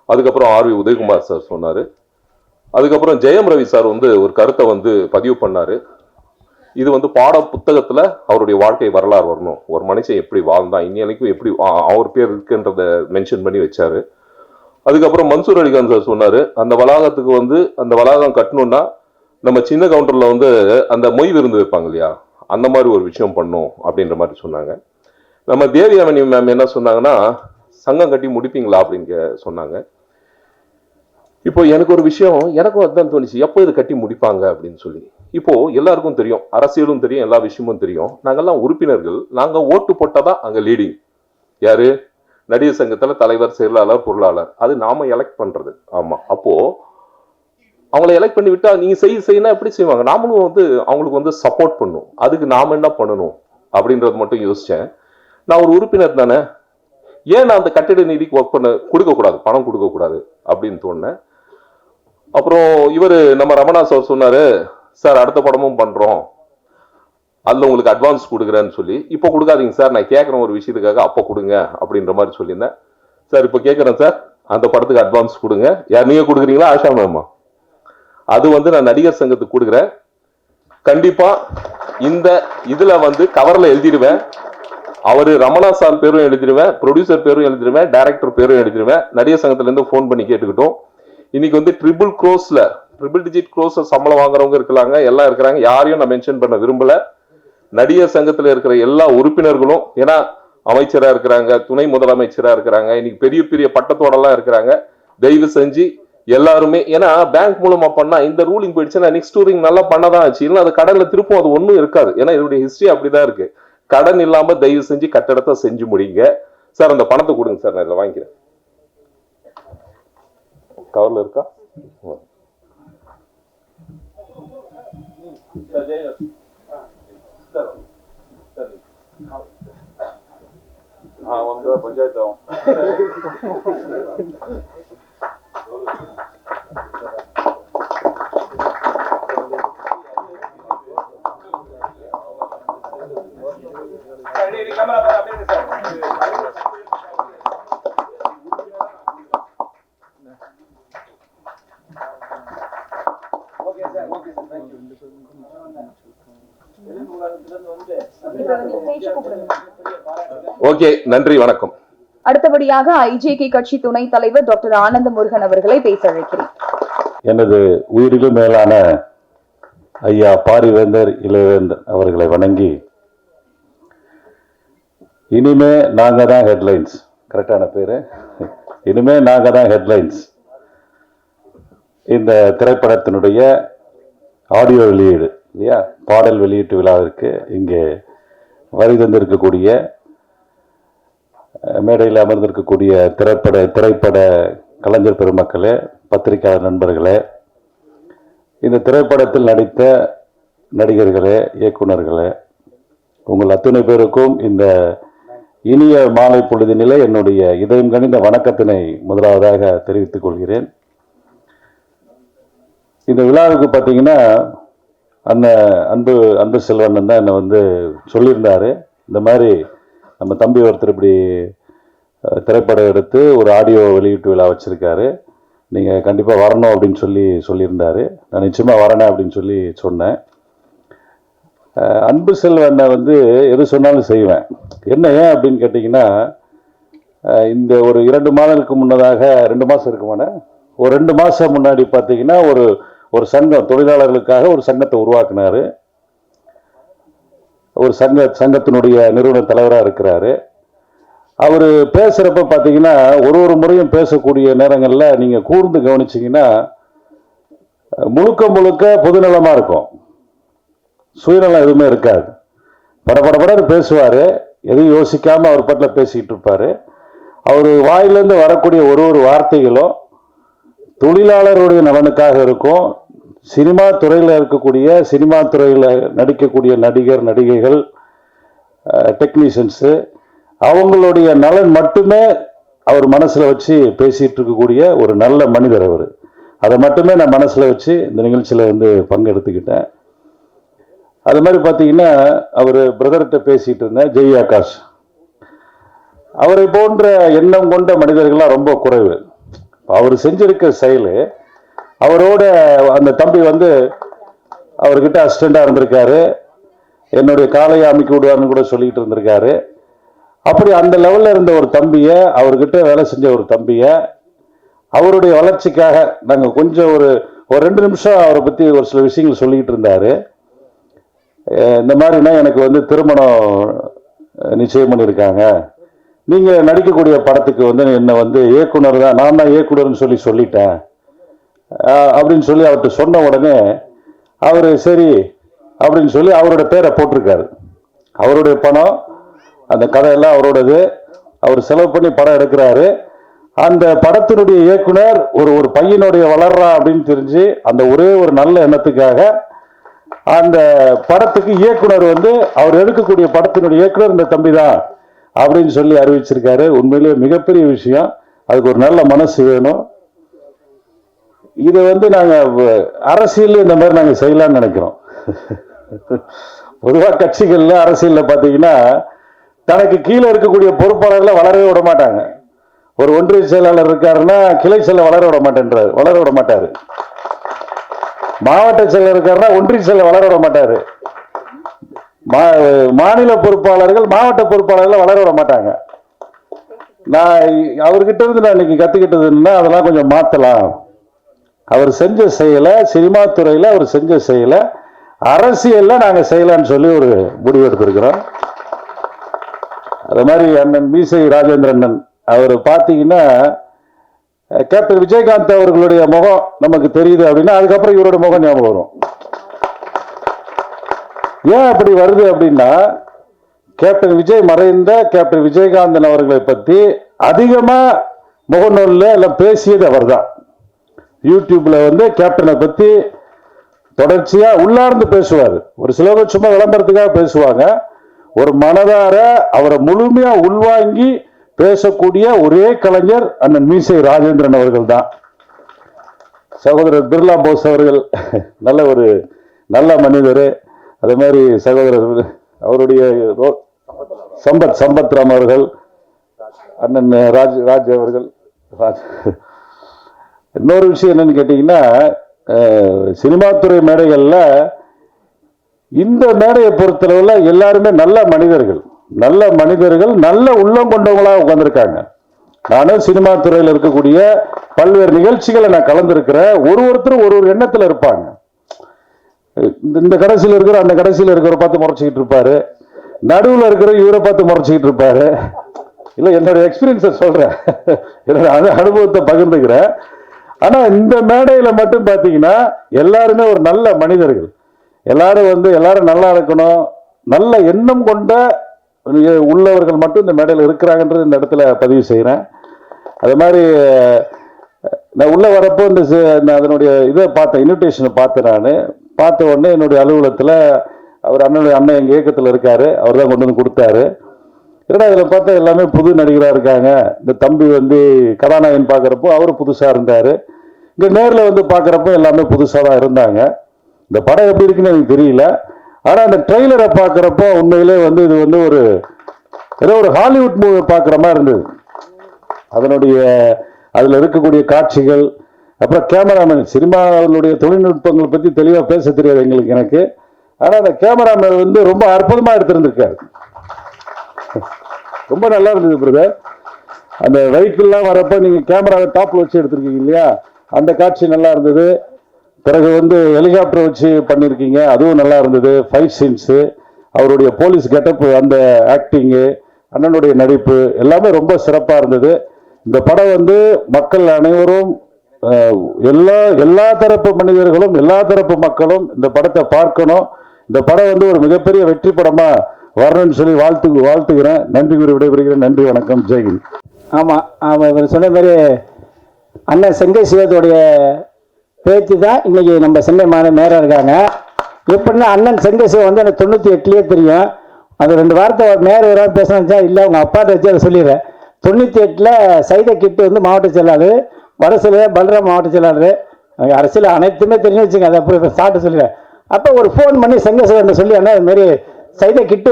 அதுக்கப்புறம் ஆர்வி உதயகுமார் சார் சொன்னாரு. அதுக்கப்புறம் ஜெயம் ரவி சார் வந்து ஒரு கருத்தை வந்து பதிவு பண்ணாரு. இது வந்து பாட புத்தகத்துல அவருடைய வாழ்க்கை வரலாறு வரணும், ஒரு மனுஷன் எப்படி வாழ்ந்தான், இன்னைக்கும் எப்படி அவர் பேர் இருக்குன்றத மென்ஷன் பண்ணி வச்சாரு. அதுக்கப்புறம் மன்சூர் அலிகான் சார் சொன்னாரு, அந்த வளாகத்துக்கு வந்து அந்த வளாகம் கட்டணும்னா நம்ம சின்ன கவுண்டர்ல வந்து அந்த மொய் விருந்து வைப்பாங்க இல்லையா, அந்த மாதிரி ஒரு விஷயம் பண்ணும் அப்படின்ற மாதிரி சொன்னாங்க. நம்ம தேவியாமணி மேம் என்ன சொன்னாங்கன்னா, சங்கம் கட்டி முடிப்பீங்களா அப்படின்னு சொன்னாங்க. இப்போ எனக்கு ஒரு விஷயம், எனக்கும் அதுதான் தோணுச்சு, எப்போ இது கட்டி முடிப்பாங்க அப்படின்னு சொல்லி. இப்போ எல்லாருக்கும் தெரியும், அரசியலும் தெரியும், எல்லா விஷயமும் தெரியும். நாங்கெல்லாம் உறுப்பினர்கள், நாங்க ஓட்டு போட்டதா அங்க லீடிங். யாரு? நடிகர் சங்கத்துல தலைவர், செயலாளர், பொருளாளர். அது நாம எலெக்ட் பண்றது. ஆமா, அப்போ அவங்களை எலெக்ட் பண்ணி விட்டா நீங்க செய்யணும் எப்படி செய்வாங்க? நாமளும் வந்து அவங்களுக்கு வந்து சப்போர்ட் பண்ணும். அதுக்கு நாம என்ன பண்ணணும் அப்படின்றது மட்டும் யோசிச்சேன். நான் ஒரு உறுப்பினர் தானே, ஏன் நான் அந்த கட்டிட நிதிக்கு ஒர்க் பண்ண கொடுக்கக்கூடாது, பணம் கொடுக்கக்கூடாது அப்படின்னு தோணுனேன். அப்புறம் இவர் நம்ம ரமணா சார் சொன்னாரு, சார் அடுத்த படமும் பண்றோம், அதுல உங்களுக்கு அட்வான்ஸ் கொடுக்குறேன்னு சொல்லி. இப்போ கொடுக்காதீங்க சார், நான் கேட்குறேன் ஒரு விஷயத்துக்காக, அப்போ கொடுங்க அப்படின்ற மாதிரி சொல்லியிருந்தேன். சார் இப்போ கேட்குறேன் சார், அந்த படத்துக்கு அட்வான்ஸ் கொடுங்க. யார் நீங்க கொடுக்குறீங்களா? ஆஷா மேமா. அது வந்து நான் நடிகர் சங்கத்துக்கு கொடுக்குறேன். கண்டிப்பா இந்த இதுல வந்து கவர்ல எழுதிடுவேன். அவரு ரமணா சார் பேரும் எழுதிடுவேன், ப்ரொடியூசர் பேரும் எழுதிடுவேன், டைரக்டர் பேரும் எழுதிடுவேன். நடிகர் சங்கத்துல இருந்து போன் பண்ணி கேட்டுக்கிட்டோம். இன்னைக்கு வந்து ட்ரிபிள் டிஜிட் க்ரோஸ்ல சம்பளம் வாங்குறவங்க இருக்கிறாங்க, எல்லாம் இருக்கிறாங்க. யாரையும் நான் மென்ஷன் பண்ண விரும்பல. நடிகர் சங்கத்துல இருக்கிற எல்லா உறுப்பினர்களும், ஏன்னா அமைச்சரா இருக்கிறாங்க, துணை முதலமைச்சரா இருக்கிறாங்க, இன்னைக்கு பெரிய பெரிய பட்டத்தோட எல்லாம் இருக்கிறாங்க. தயவு செஞ்சு எல்லாருமே, ஏன்னா பேங்க் மூலமா பண்ணா இந்த ரூலிங் போயிடுச்சுன்னா நெக்ஸ்ட் ரூலிங் நல்லா பண்ணதான் ஆச்சு, இல்லை அது கடன்ல திருப்பும் அது ஒன்றும் இருக்காது. ஏன்னா இதோடைய ஹிஸ்டரி அப்படிதான் இருக்கு. கடன் இல்லாம தயவு செஞ்சு கட்டடத்தை செஞ்சு முடிங்க. சார் அந்த பணத்தை கொடுங்க சார், நான் இதில் வாங்கிக்கிறேன். கவர்ல இருக்கா? பஞ்சாயத்து ஆகும். ஓகே, நன்றி, வணக்கம். அடுத்தபடியாக ஐஜேகே கட்சி துணைத் தலைவர் டாக்டர் ஆனந்த முருகன் அவர்களை பேச அழைக்கிறேன். எனது உயிரிலும் மேலான ஐயா பாரிவேந்தர் இளவேந்தர் அவர்களை வணங்கி, இனிமே நாங்க தான் ஹெட்லைன்ஸ், கரெக்டான பேரு, இனிமே நாங்க தான் ஹெட்லைன்ஸ். இந்த திரைப்படத்தினுடைய ஆடியோ வெளியீடு இல்லையா, பாடல் வெளியீட்டு விழாவிற்கு இங்கே வரி தந்திருக்கக்கூடிய மேடையில் அமர்ந்திருக்கக்கூடிய திரைப்பட கலைஞர் பெருமக்களே, பத்திரிகையாளர் நண்பர்களே, இந்த திரைப்படத்தில் நடித்த நடிகர்களே, இயக்குநர்களே, உங்கள் அத்தனை பேருக்கும் இந்த இனிய மாலை பொழுதினிலே என்னுடைய இதயம் கனிந்த வணக்கத்தினை முதலாவதாக தெரிவித்துக் கொள்கிறேன். இந்த விழாவுக்கு பார்த்தீங்கன்னா அன்பு செல்வன் தான் என்னை வந்து சொல்லியிருந்தாரு, இந்த மாதிரி நம்ம தம்பி ஒருத்தர் இப்படி திரைப்படம் எடுத்து ஒரு ஆடியோ வெளியீட்டு விழா வச்சுருக்காரு, நீங்கள் கண்டிப்பாக வரணும் அப்படின்னு சொல்லியிருந்தாரு. நான் நிச்சயமாக வரேன் அப்படின்னு சொன்னேன். அன்பு செல்வனை வந்து எது சொன்னாலும் செய்வேன். ஏன் அப்படின்னு கேட்டிங்கன்னா, இந்த ஒரு 2 மாதங்களுக்கு முன்னதாக, 2 மாதம் இருக்குமான, ஒரு 2 மாதம் முன்னாடி பார்த்தீங்கன்னா ஒரு சங்கம், தொழிலாளர்களுக்காக ஒரு சங்கத்தை உருவாக்குனாரு. ஒரு சங்கத்தினுடைய நிறுவன தலைவராக இருக்கிறாரு. அவர் பேசுகிறப்ப பார்த்தீங்கன்னா ஒரு முறையும் பேசக்கூடிய நேரங்களில் நீங்கள் கூர்ந்து கவனிச்சிங்கன்னா முழுக்க பொதுநலமாக இருக்கும், சுயநலம் எதுவுமே இருக்காது. படபடன்னு பேசுவார், எதையும் யோசிக்காமல் அவர் பாட்டில் பேசிக்கிட்டு இருப்பார். அவர் வாயிலேருந்து வரக்கூடிய ஒரு வார்த்தைகளும் தொழிலாளருடைய நலனுக்காக இருக்கும். சினிமா துறையில் இருக்கக்கூடிய, சினிமா துறையில் நடிக்கக்கூடிய நடிகர் நடிகைகள், டெக்னீஷியன்ஸு, அவங்களுடைய நலன் மட்டுமே அவர் மனசில் வச்சு பேசிகிட்டு இருக்கக்கூடிய ஒரு நல்ல மனிதர் அவர். அதை மட்டுமே நான் மனசில் வச்சு இந்த நிகழ்ச்சியில் வந்து பங்கெடுத்துக்கிட்டேன். அது மாதிரி பார்த்தீங்கன்னா அவர் பிரதர்கிட்ட பேசிகிட்டு இருந்தேன், ஜெய் ஆகாஷ். அவரை போன்ற எண்ணம் கொண்ட மனிதர்கள்லாம் ரொம்ப குறைவு. அவர் செஞ்சிருக்க செயல், அவரோட அந்த தம்பி வந்து அவர்கிட்ட அசிஸ்டண்டாக இருந்திருக்காரு, என்னுடைய காலையை அமைக்கி விடுவார்னு கூட சொல்லிக்கிட்டு இருந்திருக்காரு. அப்படி அந்த லெவலில் இருந்த ஒரு தம்பியை, அவர்கிட்ட வேலை செஞ்ச ஒரு தம்பியை, அவருடைய வளர்ச்சிக்காக நாங்கள் கொஞ்சம் ஒரு 2 நிமிஷம் அவரை பற்றி ஒரு சில விஷயங்கள் சொல்லிக்கிட்டு இருந்தார். இந்த மாதிரினா எனக்கு வந்து திருமணம் நிச்சயம் பண்ணியிருக்காங்க, நீங்கள் நடிக்கக்கூடிய படத்துக்கு வந்து என்னை வந்து இயக்குனர் தான், நான் தான் இயக்குனர்னு சொல்லிட்டேன் அப்படின்னு சொல்லி அவர்கிட்ட சொன்ன உடனே அவர் சரி அப்படின்னு சொல்லி அவரோட பேரை போட்டிருக்காரு. அவருடைய பணம், அந்த கதையெல்லாம் அவரோடது, அவர் செலவு பண்ணி படம் எடுக்கிறாரு. அந்த படத்தினுடைய இயக்குனர் ஒரு பையனுடைய வளர்றா அப்படின்னு தெரிஞ்சு அந்த ஒரே ஒரு நல்ல எண்ணத்துக்காக அந்த படத்துக்கு இயக்குனர் வந்து அவர் எடுக்கக்கூடிய படத்தினுடைய இயக்குனர் இந்த தம்பி தான் அப்படின்னு சொல்லி அறிவிச்சிருக்காரு. உண்மையிலேயே மிகப்பெரிய விஷயம். அதுக்கு ஒரு நல்ல மனசு வேணும். இதை வந்து நாங்கள் அரசியல் இந்த மாதிரி நாங்கள் செய்யலாம்னு நினைக்கிறோம். பொதுவாக கட்சிகளில் அரசியலில் பார்த்தீங்கன்னா தனக்கு கீழே இருக்கக்கூடிய பொறுப்பாளர்களை வளரவே விட மாட்டாங்க. ஒரு ஒன்றிய செயலாளர் இருக்காருன்னா கிளை செயலர் வளர விட மாட்டாரு. மாவட்ட செயலர் இருக்காருன்னா ஒன்றிய செயலர் வளர விட மாட்டாரு. மாநில பொறுப்பாளர்கள் மாவட்ட பொறுப்பாளர்களை வளர விட மாட்டாங்க. நான் அவர்கிட்ட இருந்து நான் இன்னைக்கு கத்துக்கிட்டதுன்னா அதெல்லாம் கொஞ்சம் மாத்தலாம். அவர் செஞ்ச செயலை, சினிமா துறையில அவர் செஞ்ச செயலை அரசியல்ல நாங்க செய்யலாம்னு சொல்லி ஒரு முடிவு எடுத்திருக்கிறோம். அது மாதிரி அண்ணன் மீசை ராஜேந்திரன் அவர் பார்த்தீங்கன்னா கேப்டன் விஜயகாந்த் அவர்களுடைய முகம் நமக்கு தெரியுது அப்படின்னா அதுக்கப்புறம் இவரோட முகம் ஞாபகம் வரும். ஏன் அப்படி வருது அப்படின்னா கேப்டன் விஜய் மறைந்த கேப்டன் விஜயகாந்தன் அவர்களை பற்றி அதிகமா முகநூல்ல எல்லாம் பேசியது அவர் தான். யூடியூப்ல வந்து கேப்டனை பத்தி தொடர்ச்சியா உள்ளார்ந்து பேசுவார். ஒரு சிலர் சும்மா விளம்பரத்துக்காக பேசுவாங்க. ஒரு மனதார அவரை முழுமையா உள்வாங்கி பேசக்கூடிய ஒரே கலைஞர் அண்ணன் மீசை ராஜேந்திரன் அவர்கள் தான். சகோதரர் பிர்லா போஸ் அவர்கள் நல்ல மனிதர். அதே மாதிரி சகோதரர் அவருடைய சம்பத் ராம் அவர்கள், அண்ணன் ராஜ் அவர்கள். இன்னொரு விஷயம் என்னன்னு கேட்டீங்கன்னா சினிமா துறை மேடைகள்ல இந்த மேடையை பொறுத்தளவுல எல்லாருமே நல்ல மனிதர்கள், நல்ல உள்ளம் கொண்டவங்களா உட்கார்ந்துருக்காங்க. நானும் சினிமா துறையில் இருக்கக்கூடிய பல்வேறு நிகழ்ச்சிகளை நான் கலந்துருக்கிறேன். ஒருத்தரும் ஒரு எண்ணத்துல இருப்பாங்க. இந்த கடைசியில் இருக்கிற அந்த கடைசியில் இருக்கிற பார்த்து முறைச்சிக்கிட்டு இருப்பாரு, நடுவில் இருக்கிற இவரை பார்த்து முறைச்சிக்கிட்டு இருப்பாரு. இல்ல என்னோட எக்ஸ்பீரியன்ஸை சொல்றேன், என்னோட அனுபவத்தை பகிர்ந்துக்கிறேன். ஆனா இந்த மேடையில மட்டும் பாத்தீங்கன்னா எல்லாருமே ஒரு நல்ல மனிதர்கள். எல்லாரும் நல்லா இருக்கணும், நல்ல எண்ணம் கொண்ட உள்ளவர்கள் மட்டும் இந்த மேடையில் இருக்கிறாங்கன்றது இந்த இடத்துல பதிவு செய்கிறேன். அது மாதிரி நான் உள்ள வரப்போ அதனுடைய இதை பார்த்தேன், இன்விடேஷனை பார்த்தேன். நான் பார்த்த உடனே என்னுடைய அலுவலகத்தில் அவர் அண்ணன் எங்கள் இயக்கத்தில் இருக்காரு, அவர் தான் கொண்டு வந்து கொடுத்தாரு. ஏன்னா இதில் பார்த்தா எல்லாமே புது நடிகராக இருக்காங்க. இந்த தம்பி கதாநாயகன் பார்க்குறப்போ அவர் புதுசாக இருந்தார். இங்கே நேரில் பார்க்குறப்போ எல்லாமே புதுசாக தான் இருந்தாங்க. இந்த படம் எப்படி இருக்குன்னு எனக்கு தெரியல. ஆனால் அந்த ட்ரெய்லரை பார்க்குறப்போ உண்மையிலே இது ஏதோ ஒரு ஹாலிவுட் மூவி பார்க்குற மாதிரி இருந்தது. அதில் இருக்கக்கூடிய காட்சிகள், அப்புறம் கேமராமேன், சினிமாவுடைய தொழில்நுட்பங்களை பற்றி தெளிவாக பேச தெரியாது எனக்கு. ஆனால் அந்த கேமராமேன் ரொம்ப அற்புதமாக எடுத்திருந்திருக்காரு. ரொம்ப நல்லா இருந்தது பிரதர். அந்த வெஹிக்கிள்லாம் வரப்போ நீங்கள் கேமராவை டாப்பில் வச்சு எடுத்திருக்கீங்க இல்லையா, அந்த காட்சி நல்லா இருந்தது. பிறகு ஹெலிகாப்டர் வச்சு பண்ணியிருக்கீங்க, அதுவும் நல்லா இருந்தது. ஃபைட் சீன்ஸு, அவருடைய போலீஸ் கெட்டப்பு, அந்த ஆக்டிங்கு, அண்ணனுடைய நடிப்பு எல்லாமே ரொம்ப சிறப்பாக இருந்தது. இந்த படம் மக்கள் அனைவரும், எல்லா தரப்பு மனிதர்களும், எல்லா தரப்பு மக்களும் இந்த படத்தை பார்க்கணும். இந்த படம் ஒரு மிகப்பெரிய வெற்றி படமா வரணும்னு சொல்லி வாழ்த்துகிறேன். நன்றி கூறி விடைபெறுகிறேன். நன்றி, வணக்கம், ஜெய்ஹிந்த். ஆமாம், இவர் சொன்ன மாதிரி அண்ணன் செங்கை சிவத்துடைய பேச்சு தான் இன்னைக்கு நம்ம சென்னை மேயராக இருக்காங்க. எப்படின்னா அண்ணன் செங்கை சிவம் எனக்கு 98 தெரியும். அது 2 வார்த்தை மேயர் வராமல் பேசினா இல்லை, அவங்க அப்பாட்ட வச்சு அதை சொல்லிடுறேன். 98 சைதை கிட்டு மாவட்ட செயலாளர், வடசில பலராம் மாவட்ட செயலாளர், அரசியல் அனைத்துமே தெரிஞ்சு வச்சுங்க. அதை அப்படி சாப்பிட்டு சொல்லிடுறேன். அப்போ ஒரு ஃபோன் பண்ணி செங்கை சிவன் சொல்லி அண்ணா இதுமாரி சைதை கிட்டு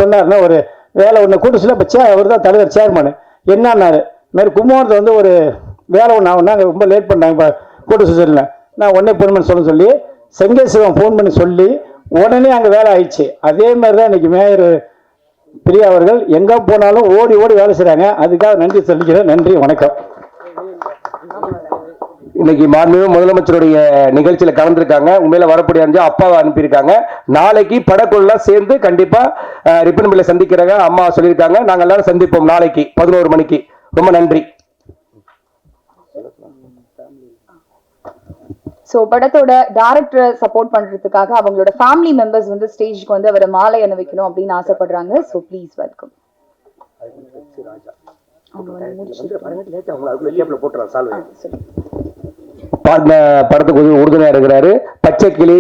சொன்னார்னா ஒரு வேலை ஒன்று கூட்டு சொல்ல. இப்போ அவர் தான் தலைவர், சேர்மனு என்னான்னாரு. இதுமாரி கும்பகோணத்தை ஒரு வேலை ஒன்று ஆகுனா அங்கே ரொம்ப லேட் பண்ணாங்க, இப்போ கூட்டு சொல்லல. நான் உடனே ஃபோன் பண்ணி சொல்லி செங்கை சிவம் ஃபோன் பண்ணி சொல்லி உடனே அங்கே வேலை ஆயிடுச்சு. அதே மாதிரி தான் இன்னைக்கு மேயர் பிரியா அவர்கள் எங்கே போனாலும் ஓடி வேலை செய்கிறாங்க. அதுக்காக நன்றி சொல்லிக்கிறேன். நன்றி, வணக்கம். இன்னைக்கு மாண்புமிகு முதலமைச்சருடைய நிகழ்ச்சியில கலந்துருக்காங்க. உண்மையில வரக்கூடிய அப்பாவை அனுப்பியிருக்காங்க. நாளைக்கு படக்குழுலாம் சேர்ந்து கண்டிப்பா ரிப்பன் பில்லை சந்திக்கிறாங்க. அம்மா சொல்லியிருக்காங்க. நாங்க எல்லாரும் சந்திப்போம் நாளைக்கு 11 மணிக்கு. ரொம்ப நன்றி. ஸோ படத்தோட டைரக்டரை சப்போர்ட் பண்றதுக்காக அவங்களோட ஃபேமிலி மெம்பர்ஸ் ஸ்டேஜ்க்கு அவரை மாலை அணிவிக்கணும் அப்படின்னு ஆசைப்படுறாங்க. So please welcome. படத்துக்கு உறுதுணையா இருக்கிறாரு பச்சைக்கிளி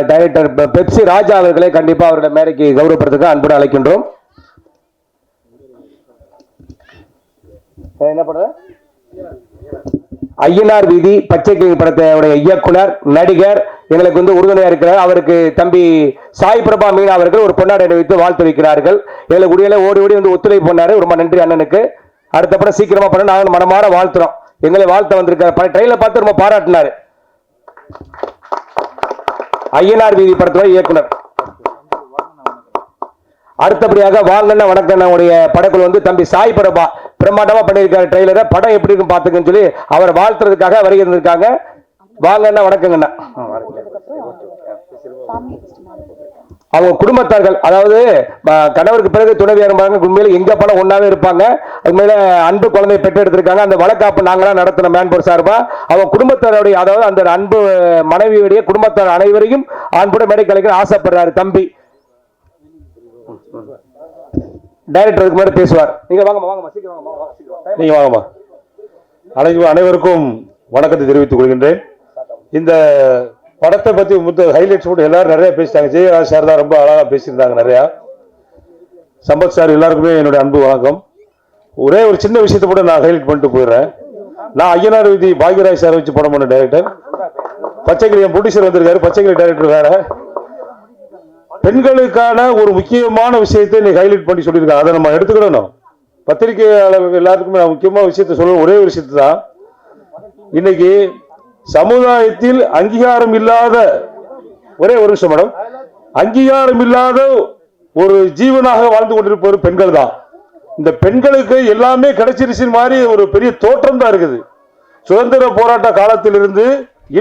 டைரக்டர் பெப்சி ராஜா அவர்களை கண்டிப்பா அவருடைய மேடைக்கு கௌரவப்படுத்துக்க அன்புடன் அழைக்கின்றோம். என்ன படம்? ஐயனார் வீதி பச்சைக்கிளி படத்தையுடைய இயக்குனர் நடிகர் எங்களுக்கு உறுதுணையா இருக்கிறார். அவருக்கு தம்பி சாய் பிரபா மீனா அவர்கள் ஒரு பொன்னாடை அணிவித்து வாழ்த்து வைக்கிறார்கள். எங்களுக்கு உடையில ஓடி ஒத்துழைப்பு பண்ணாரு. ரொம்ப நன்றி அண்ணனுக்கு. அடுத்த படம் சீக்கிரமா பண்ண நாங்கள் மனமாற வாழ்த்துறோம். எங்களை வாழ்த்த வந்திருக்காரு. ட்ரெயிலர் பார்த்து ரொம்ப பாராட்டினாரு. ஐயனார் வீதி படத்தோட இயக்குனர். அடுத்தபடியாக வாங்கண்ண வணக்கண்ணனுடைய படக்குழு தம்பி சாய் பிரபா பிரம்மாண்டமா பண்ணியிருக்காரு. ட்ரெயிலரை படம் எப்படி இருக்கும் பாத்துக்கன்னு சொல்லி அவர் வாழ்த்துறதுக்காக வருகின்றிருக்காங்க. வாங்கண்ணா வணக்கங்கண்ணா. அவங்க குடும்பத்தார்கள், அதாவது கணவருக்கு பிறகு துணைவியார் இருப்பாங்க. உண்மையில எங்க பணம் ஒன்னாவே இருப்பாங்க. உண்மையில அன்பு குழந்தை பெற்று எடுத்திருக்காங்க. அந்த வழக்காப்பு நாங்களாம் நடத்தின மேன்போர் சார்பா அவங்க குடும்பத்தாருடைய, அதாவது அந்த அன்பு மனைவியுடைய குடும்பத்தார் அனைவரையும் அன்புட மேடை கலைக்க ஆசைப்படுறாரு தம்பி. டைரக்டருக்கு முன்னாடி பேசுவார். நீங்க வாங்கம்மா சீக்கிரம் நீங்க வாங்கம்மா. அனைவருக்கும் வணக்கத்தை தெரிவித்துக் கொள்கின்றேன். இந்த படத்தை பத்தி ஹைலைட்ஸ் கூட எல்லாரும் நிறைய பேசிட்டாங்க. ஜெயராஜ் சார் தான் ரொம்ப அழகா பேசியிருந்தாங்க நிறையா. சம்பத் சார் எல்லாருக்குமே என்னுடைய அன்பு வணக்கம். ஒரே ஒரு சின்ன விஷயத்தை கூட நான் ஹைலைட் பண்ணிட்டு போயிடுறேன். நான் ஐயனார் வீதி பாக்யராஜ் சார் வச்சு படம் பண்ண டைரக்டர். பச்சைக்கிளி என் ப்ரொடியூசர் வந்திருக்காரு. பச்சைக்கிளி டைரக்டர் வேற. பெண்களுக்கான ஒரு முக்கியமான விஷயத்தை இன்னைக்கு ஹைலைட் பண்ணி சொல்லியிருக்காங்க. அதை நம்ம எடுத்துக்கிடணும். பத்திரிகையாளர்கள் எல்லாத்துக்குமே நான் முக்கியமான விஷயத்தை சொல்ல ஒரே ஒரு விஷயத்தை தான். இன்னைக்கு சமுதாயத்தில் அங்கீகாரம் இல்லாத, ஒரே ஒரு நிமிஷம் மேடம், அங்கீகாரம் இல்லாத ஒரு ஜீவனாக வாழ்ந்து கொண்டிருப்பவர் பெண்கள் தான். இந்த பெண்களுக்கு எல்லாமே கிடைச்சிருச்சு மாதிரி ஒரு பெரிய தோற்றம் தான் இருக்குது. சுதந்திர போராட்ட காலத்திலிருந்து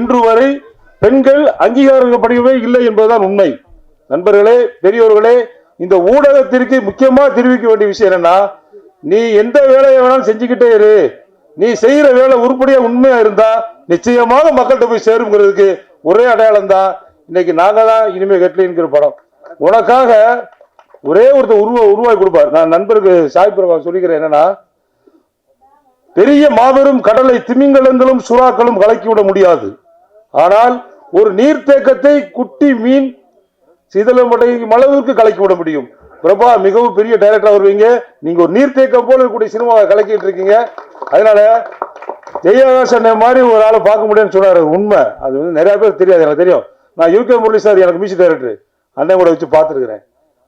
இன்று வரை பெண்கள் அங்கீகாரப்படவே இல்லை என்பதுதான் உண்மை. நண்பர்களே, பெரியோர்களே, இந்த ஊடகத்திற்கு முக்கியமா தெரிவிக்க வேண்டிய விஷயம் என்னன்னா, நீ எந்த வேலையை வேணாலும் செஞ்சுக்கிட்டே இரு. நீ செய்யற வேலை உருப்படியா உண்மையா இருந்தா நிச்சயமாக மக்கள்கிட்ட போய் சேருங்கிறதுக்கு ஒரே அடையாளம் தான் இன்னைக்கு நாங்க தான் இனிமே ஹெட்லைன்கிற படம். உனக்காக ஒரே ஒருத்தர் உருவாக்கி கொடுப்பார். நான் நண்பருக்கு சாய் பிரபா சொல்லிக்கிறேன் என்னன்னா, பெரிய மாபெரும் கடலை திமிங்கலங்களும் சுறாக்களும் கலக்கிவிட முடியாது. ஆனால் ஒரு நீர்த்தேக்கத்தை குட்டி மீன் சிதலமடையும் அளவுக்கு கலக்கிவிட முடியும். பிரபா மிகவும் பெரிய டைரக்டரா வருவீங்க. நீங்க ஒரு நீர்த்தேக்கம் போல இருக்கக்கூடிய சினிமாவை கலக்கிட்டு இருக்கீங்க. அதனால ஜெயகாஷ் அண்ணன் மாதிரி ஒரு ஆளை பார்க்க முடியும்னு சொன்னாரு. உண்மை. அது வந்து நிறைய பேர் தெரியாது. எனக்கு தெரியும். நான் யூகே முரளி சார் எனக்கு மியூசிக் டைரக்டர், அண்ணன் கூட வச்சு பார்த்துருக்கிறேன்.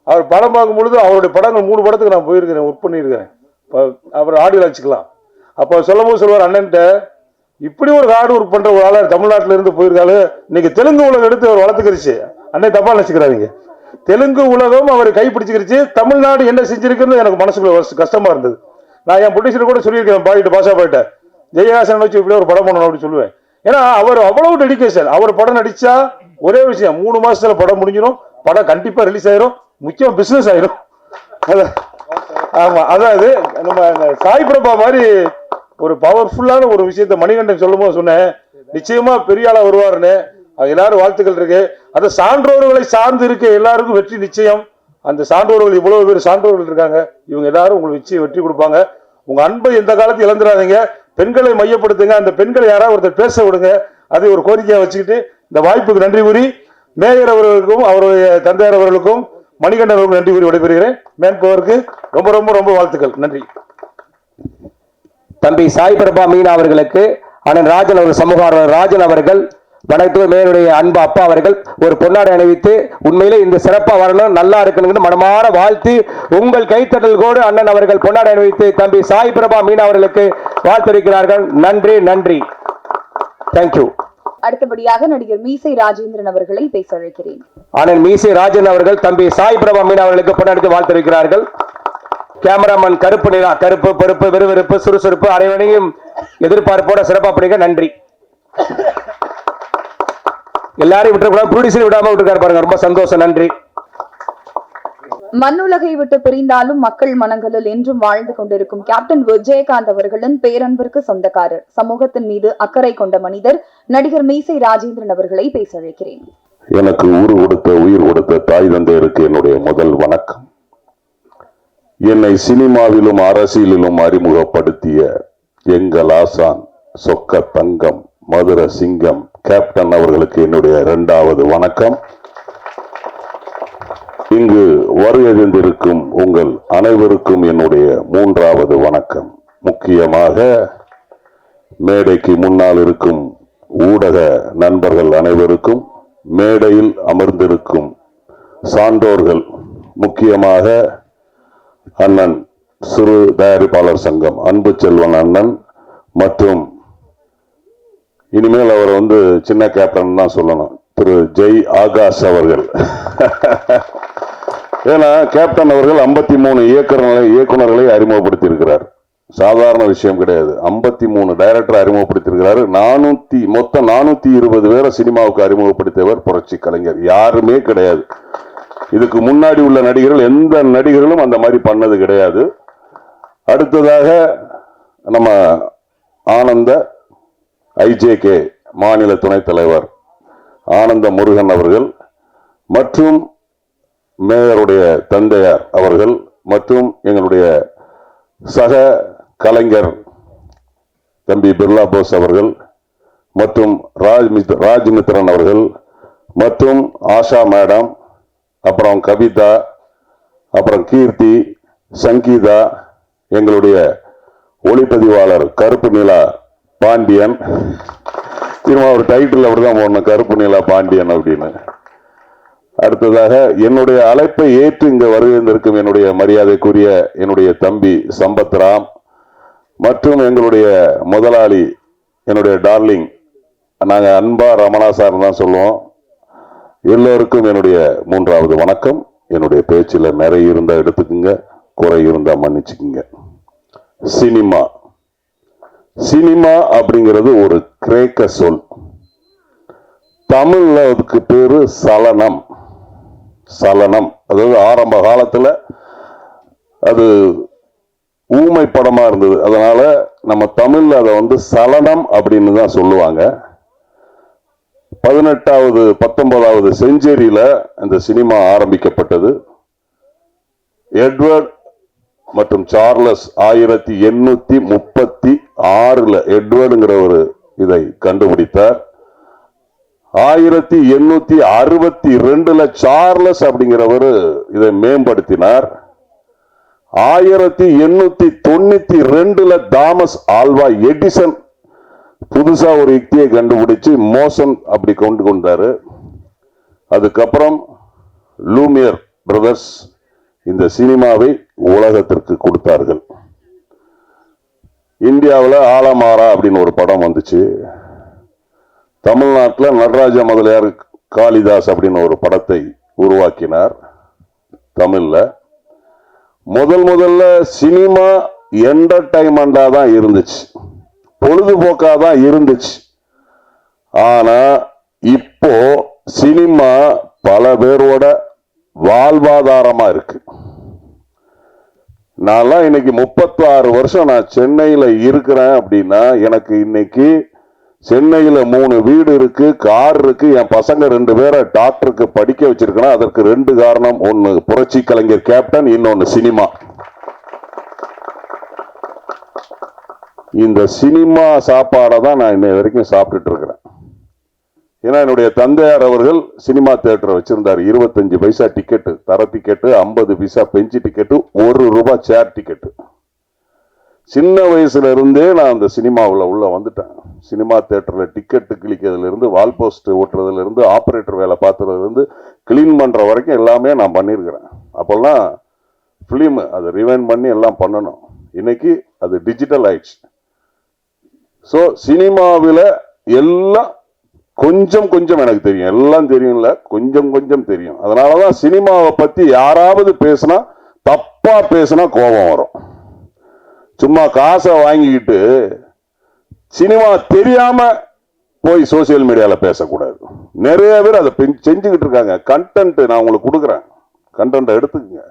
அவர் படம் பார்க்கும் பொழுது அவருடைய படங்கள் 3 படத்துக்கு நான் போயிருக்கிறேன், ஒர்க் பண்ணியிருக்கிறேன். அவர் ஆடியோ வச்சுக்கலாம். அப்போ சொல்லும் போது சொல்லுவார், அண்ணன்ட்ட இப்படி ஒரு ஹார்ட் ஒர்க் பண்ற ஒரு ஆளர் தமிழ்நாட்டில இருந்து போயிருக்காரு. இன்னைக்கு தெலுங்கு உலகம் எடுத்து அவர் வளர்த்துக்கிருச்சு. அண்ணன் தப்பா நினைச்சுக்கிறாதீங்க. தெலுங்கு உலகம் அவரை கைப்பிடிச்சுக்கிருச்சு. தமிழ்நாடு என்ன செஞ்சிருக்குன்னு எனக்கு மனசுக்குள்ள கஷ்டமா இருந்தது. நான் என் ப்ரொடியூசர் கூட சொல்லியிருக்கேன், பாயிட்டு பாஷா பாயிட்ட ஜெயகாசன் வச்சு இப்படியே ஒரு படம் பண்ணணும் அப்படின்னு சொல்லுவேன். ஏன்னா அவர் அவ்வளவு டெடிகேஷன். அவர் படம் நடிச்சா ஒரே விஷயம், 3 மாசத்துல படம் முடிஞ்சிடும், படம் கண்டிப்பா ரிலீஸ் ஆயிரும், முக்கியம் பிசினஸ் ஆயிரும். ஆமா, அதாவது நம்ம சாய் பிரபா மாதிரி ஒரு பவர்ஃபுல்லான ஒரு விஷயத்த மணிகண்டன் சொல்லும் போது சொன்னேன், நிச்சயமா பெரிய ஆளா வருவாருன்னு. எல்லாரும் வாழ்த்துக்கள் இருக்கு. அது சான்றோர்களை சார்ந்து இருக்க எல்லாருக்கும் வெற்றி நிச்சயம். அந்த சான்றோர்கள் இவ்வளவு பேர் சான்றோர்கள் இருக்காங்க. இவங்க எல்லாரும் உங்களுக்கு வெற்றி கொடுப்பாங்க. உங்க அன்பை எந்த காலத்தையும் இழந்துடாதீங்க. பெண்களை மையப்படுத்துங்க. அந்த பெண்களை யாராவது ஒருத்தர் பேச விடுங்க. அதை ஒரு கோரிக்கையா வச்சுக்கிட்டு இந்த வாய்ப்புக்கு நன்றி கூறி மேயர் அவர்களுக்கும் அவருடைய தந்தையார் அவர்களுக்கும் மணிகண்டன் அவர்களுக்கும் நன்றி கூறி விடைபெறுகிறேன். மேன்பவருக்கு ரொம்ப ரொம்ப ரொம்ப வாழ்த்துக்கள். நன்றி. தம்பி சாய் பிரபா மீனா அவர்களுக்கு அண்ணன் ராஜன் அவர்கள், சமூக ஆர்வலர் ராஜன் அவர்கள், வணக்கத்துக்கு மேலுடைய அன்பு அப்பா அவர்கள் ஒரு பொன்னாடை அணிவித்து உண்மையிலே இந்த சிறப்பா வரணும், நல்லா இருக்கணும்னு மனமாற வாழ்த்து உங்கள் கைத்தட்டல் கோடு அண்ணன் அவர்கள் பொன்னாடை அணிவித்து தம்பி சாய் பிரபா மீனா அவர்களுக்கு வாழ்த்திருக்கிறார்கள். நன்றி நன்றி. தேங்க்யூ. அடுத்தபடியாக நடிகர் மீசை ராஜேந்திரன் அவர்களை பேச அழைக்கிறேன். அண்ணன் மீசை ராஜன் அவர்கள் தம்பி சாய் பிரபா மீனா அவர்களுக்கு பொன்னாடி வாழ்த்திருக்கிறார்கள். கேமராமேன் கருப்பு நிலா, கருப்பு பொறுப்பு விறுவிறுப்பு சுறுசுறுப்பு அனைவரையும் எதிர்பார்ப்போட சிறப்பா படிக்க நன்றி. எல்லாரையும் விட்டுக்கூடாது, ப்ரொடியூசர் விடாம விட்டுருக்காரு பாருங்க, ரொம்ப சந்தோஷம். நன்றி. மண்ணுலகை விட்டு பிரிந்தாலும் மக்கள் மனங்களில் என்றும் வாழ்ந்து கொண்டிருக்கும் கேப்டன் விஜயகாந்த் அவர்களின் பேரன்பிற்கு சொந்தக்காரர், சமூகத்தின் மீது அக்கறை கொண்ட மனிதர் நடிகர் மீசை ராஜேந்திரன் அவர்களை பேச அழைக்கிறேன். எனக்கு ஊர் கொடுத்த உயிர் கொடுத்த தாய் தந்தையருக்கு என்னுடைய முதல் வணக்கம். என்னை சினிமாவிலும் அரசியலிலும் அறிமுகப்படுத்திய எங்கள் ஆசான் சொக்க தங்கம் மதுர சிங்கம் கேப்டன் அவர்களுக்கு என்னுடைய 2வது வணக்கம். இங்கு வருகின்றிருக்கும் உங்கள் அனைவருக்கும் என்னுடைய 3வது வணக்கம். முக்கியமாக மேடைக்கு முன்னால் இருக்கும் ஊடக நண்பர்கள் அனைவருக்கும், மேடையில் அமர்ந்திருக்கும் சான்றோர்கள், முக்கியமாக அண்ணன் சிறு தயாரிப்பாளர் சங்கம் அன்பு செல்வன் அண்ணன் மற்றும் இனிமேல் அவர் சின்ன கேப்டன் தான் சொல்லணும், திரு ஜெய் ஆகாஷ் அவர்கள். ஏன்னா கேப்டன் அவர்கள் 53 இயக்குநர்களை அறிமுகப்படுத்தி இருக்கிறார். சாதாரண விஷயம் கிடையாது. 53 டைரக்டர் அறிமுகப்படுத்தியிருக்கிறாரு. மொத்தம் 420 பேரை சினிமாவுக்கு அறிமுகப்படுத்தியவர் புரட்சி கலைஞர். யாருமே கிடையாது. இதுக்கு முன்னாடி உள்ள நடிகர்கள் எந்த நடிகர்களும் அந்த மாதிரி பண்ணது கிடையாது. அடுத்ததாக நம்ம ஆனந்த ஐஜேகே மாநில துணைத் தலைவர் ஆனந்த முருகன் அவர்கள் மற்றும் மேயருடைய தந்தையார் அவர்கள் மற்றும் எங்களுடைய சக கலைஞர் தம்பி பிர்லா போஸ் அவர்கள் மற்றும் ராஜ்மித்ரன் அவர்கள் மற்றும் ஆஷா மேடம், அப்புறம் கவிதா, அப்புறம் கீர்த்தி, சங்கீதா, எங்களுடைய ஒளிப்பதிவாளர் கருப்பு நிலா பாண்டியன். ஒரு டைட்டில் அப்படிதான் போடணும், கருப்பு நிலா பாண்டியன் அப்படின்னு. அடுத்ததாக என்னுடைய அழைப்பை ஏற்று இங்கு வருகின்றிருக்கும் என்னுடைய மரியாதைக்குரிய என்னுடைய தம்பி சம்பத்ராம் மற்றும் எங்களுடைய முதலாளி என்னுடைய டார்லிங், நாங்கள் அன்பா ரமணா சார் தான் சொல்லுவோம். எல்லோருக்கும் என்னுடைய 3வது வணக்கம். என்னுடைய பேச்சில் நிறைய இருந்தா எடுத்துக்குங்க, குறை இருந்தா மன்னிச்சுக்குங்க. சினிமா அப்படிங்கிறது ஒரு கிரேக்க சொல். தமிழ்ல அதுக்கு பேரு சலனம். அதாவது ஆரம்ப காலத்துல அது ஊமை படமா இருந்தது. அதனால நம்ம தமிழ்ல அதை சலனம் அப்படின்னு தான் சொல்லுவாங்க. 18வது 19வது செஞ்சுரியில இந்த சினிமா ஆரம்பிக்கப்பட்டது. எட்வர்ட் மற்றும் சார்லஸ் 1836 எட்வர்டுங்கிற ஒரு இதை கண்டுபிடித்தார். 1862 சார்லஸ் அப்படிங்கிறவர் இதை மேம்படுத்தினார். 1892 தாமஸ் ஆல்வா எடிசன் புதுசா ஒரு யுக்தியை கண்டுபிடிச்சு மோஷன் அப்படி கொண்டு வந்தாரு. அதுக்கப்புறம் லூமியர் பிரதர்ஸ் இந்த சினிமாவை உலகத்திற்கு கொடுத்தார்கள். இந்தியாவில் ஆலமாரா அப்படின்னு ஒரு படம் வந்துச்சு. தமிழ்நாட்டில் நடராஜ முதலியார் காளிதாஸ் அப்படின்னு ஒரு படத்தை உருவாக்கினார். தமிழ்ல முதல்ல சினிமா என்டர்டைன்மெண்டா தான் இருந்துச்சு, பொழுதுபோக்கா தான் இருந்துச்சு. ஆனா இப்போ சினிமா பல பேரோட வாழ்வாதாரமா இருக்கு. நான்லாம் இன்னைக்கு 36 வருஷம் நான் சென்னையில இருக்கிறேன் அப்படின்னா எனக்கு இன்னைக்கு சென்னையில 3 வீடு இருக்கு, கார் இருக்கு, என் பசங்க 2 பேரை டாக்டருக்கு படிக்க வச்சிருக்கேன். அதற்கு 2 காரணம். ஒன்னு புரட்சி கலைஞர் கேப்டன், இன்னொன்னு சினிமா. இந்த சினிமா சாப்பாடை தான் நான் இன்னை வரைக்கும் சாப்பிட்டுட்டு இருக்கிறேன். ஏன்னா என்னுடைய தந்தையார் அவர்கள் சினிமா தியேட்டர் வச்சிருந்தார். 25 பைசா டிக்கெட்டு, தர டிக்கெட்டு, 50 பைசா பெஞ்சு டிக்கெட்டு, ₹1 சேர் டிக்கெட்டு. சின்ன வயசுல இருந்தே நான் அந்த சினிமாவில் உள்ள வந்துட்டேன். சினிமா தியேட்டர்ல டிக்கெட்டு கிழிக்கிறதுல இருந்து, வால் போஸ்ட் ஓட்டுறதுல இருந்து, ஆபரேட்டர் வேலை பார்த்துறதுல இருந்து, கிளீன் பண்ற வரைக்கும் எல்லாமே நான் பண்ணியிருக்கிறேன். அப்பெல்லாம் பிலிம் அதை ரிவைண்ட் பண்ணி எல்லாம் பண்ணணும். இன்னைக்கு அது டிஜிட்டல் ஆயிடுச்சு. ஸோ சினிமாவில் எல்லாம் கொஞ்சம் கொஞ்சம் எனக்கு தெரியும், எல்லாம் தெரியும்ல, கொஞ்சம் கொஞ்சம் தெரியும். அதனாலதான் சினிமாவை பத்தி யாராவது பேசினா, தப்பா பேசினா கோபம் வரும். சும்மா காசை வாங்கிக்கிட்டு சினிமா தெரியாம போய் சோசியல் மீடியால பேசக்கூடாது. நிறைய பேர் அதை செஞ்சுக்கிட்டு இருக்காங்க. கண்டென்ட் நான் உங்களுக்கு கொடுக்குறேன், கண்டென்ட் எடுத்துக்கங்க.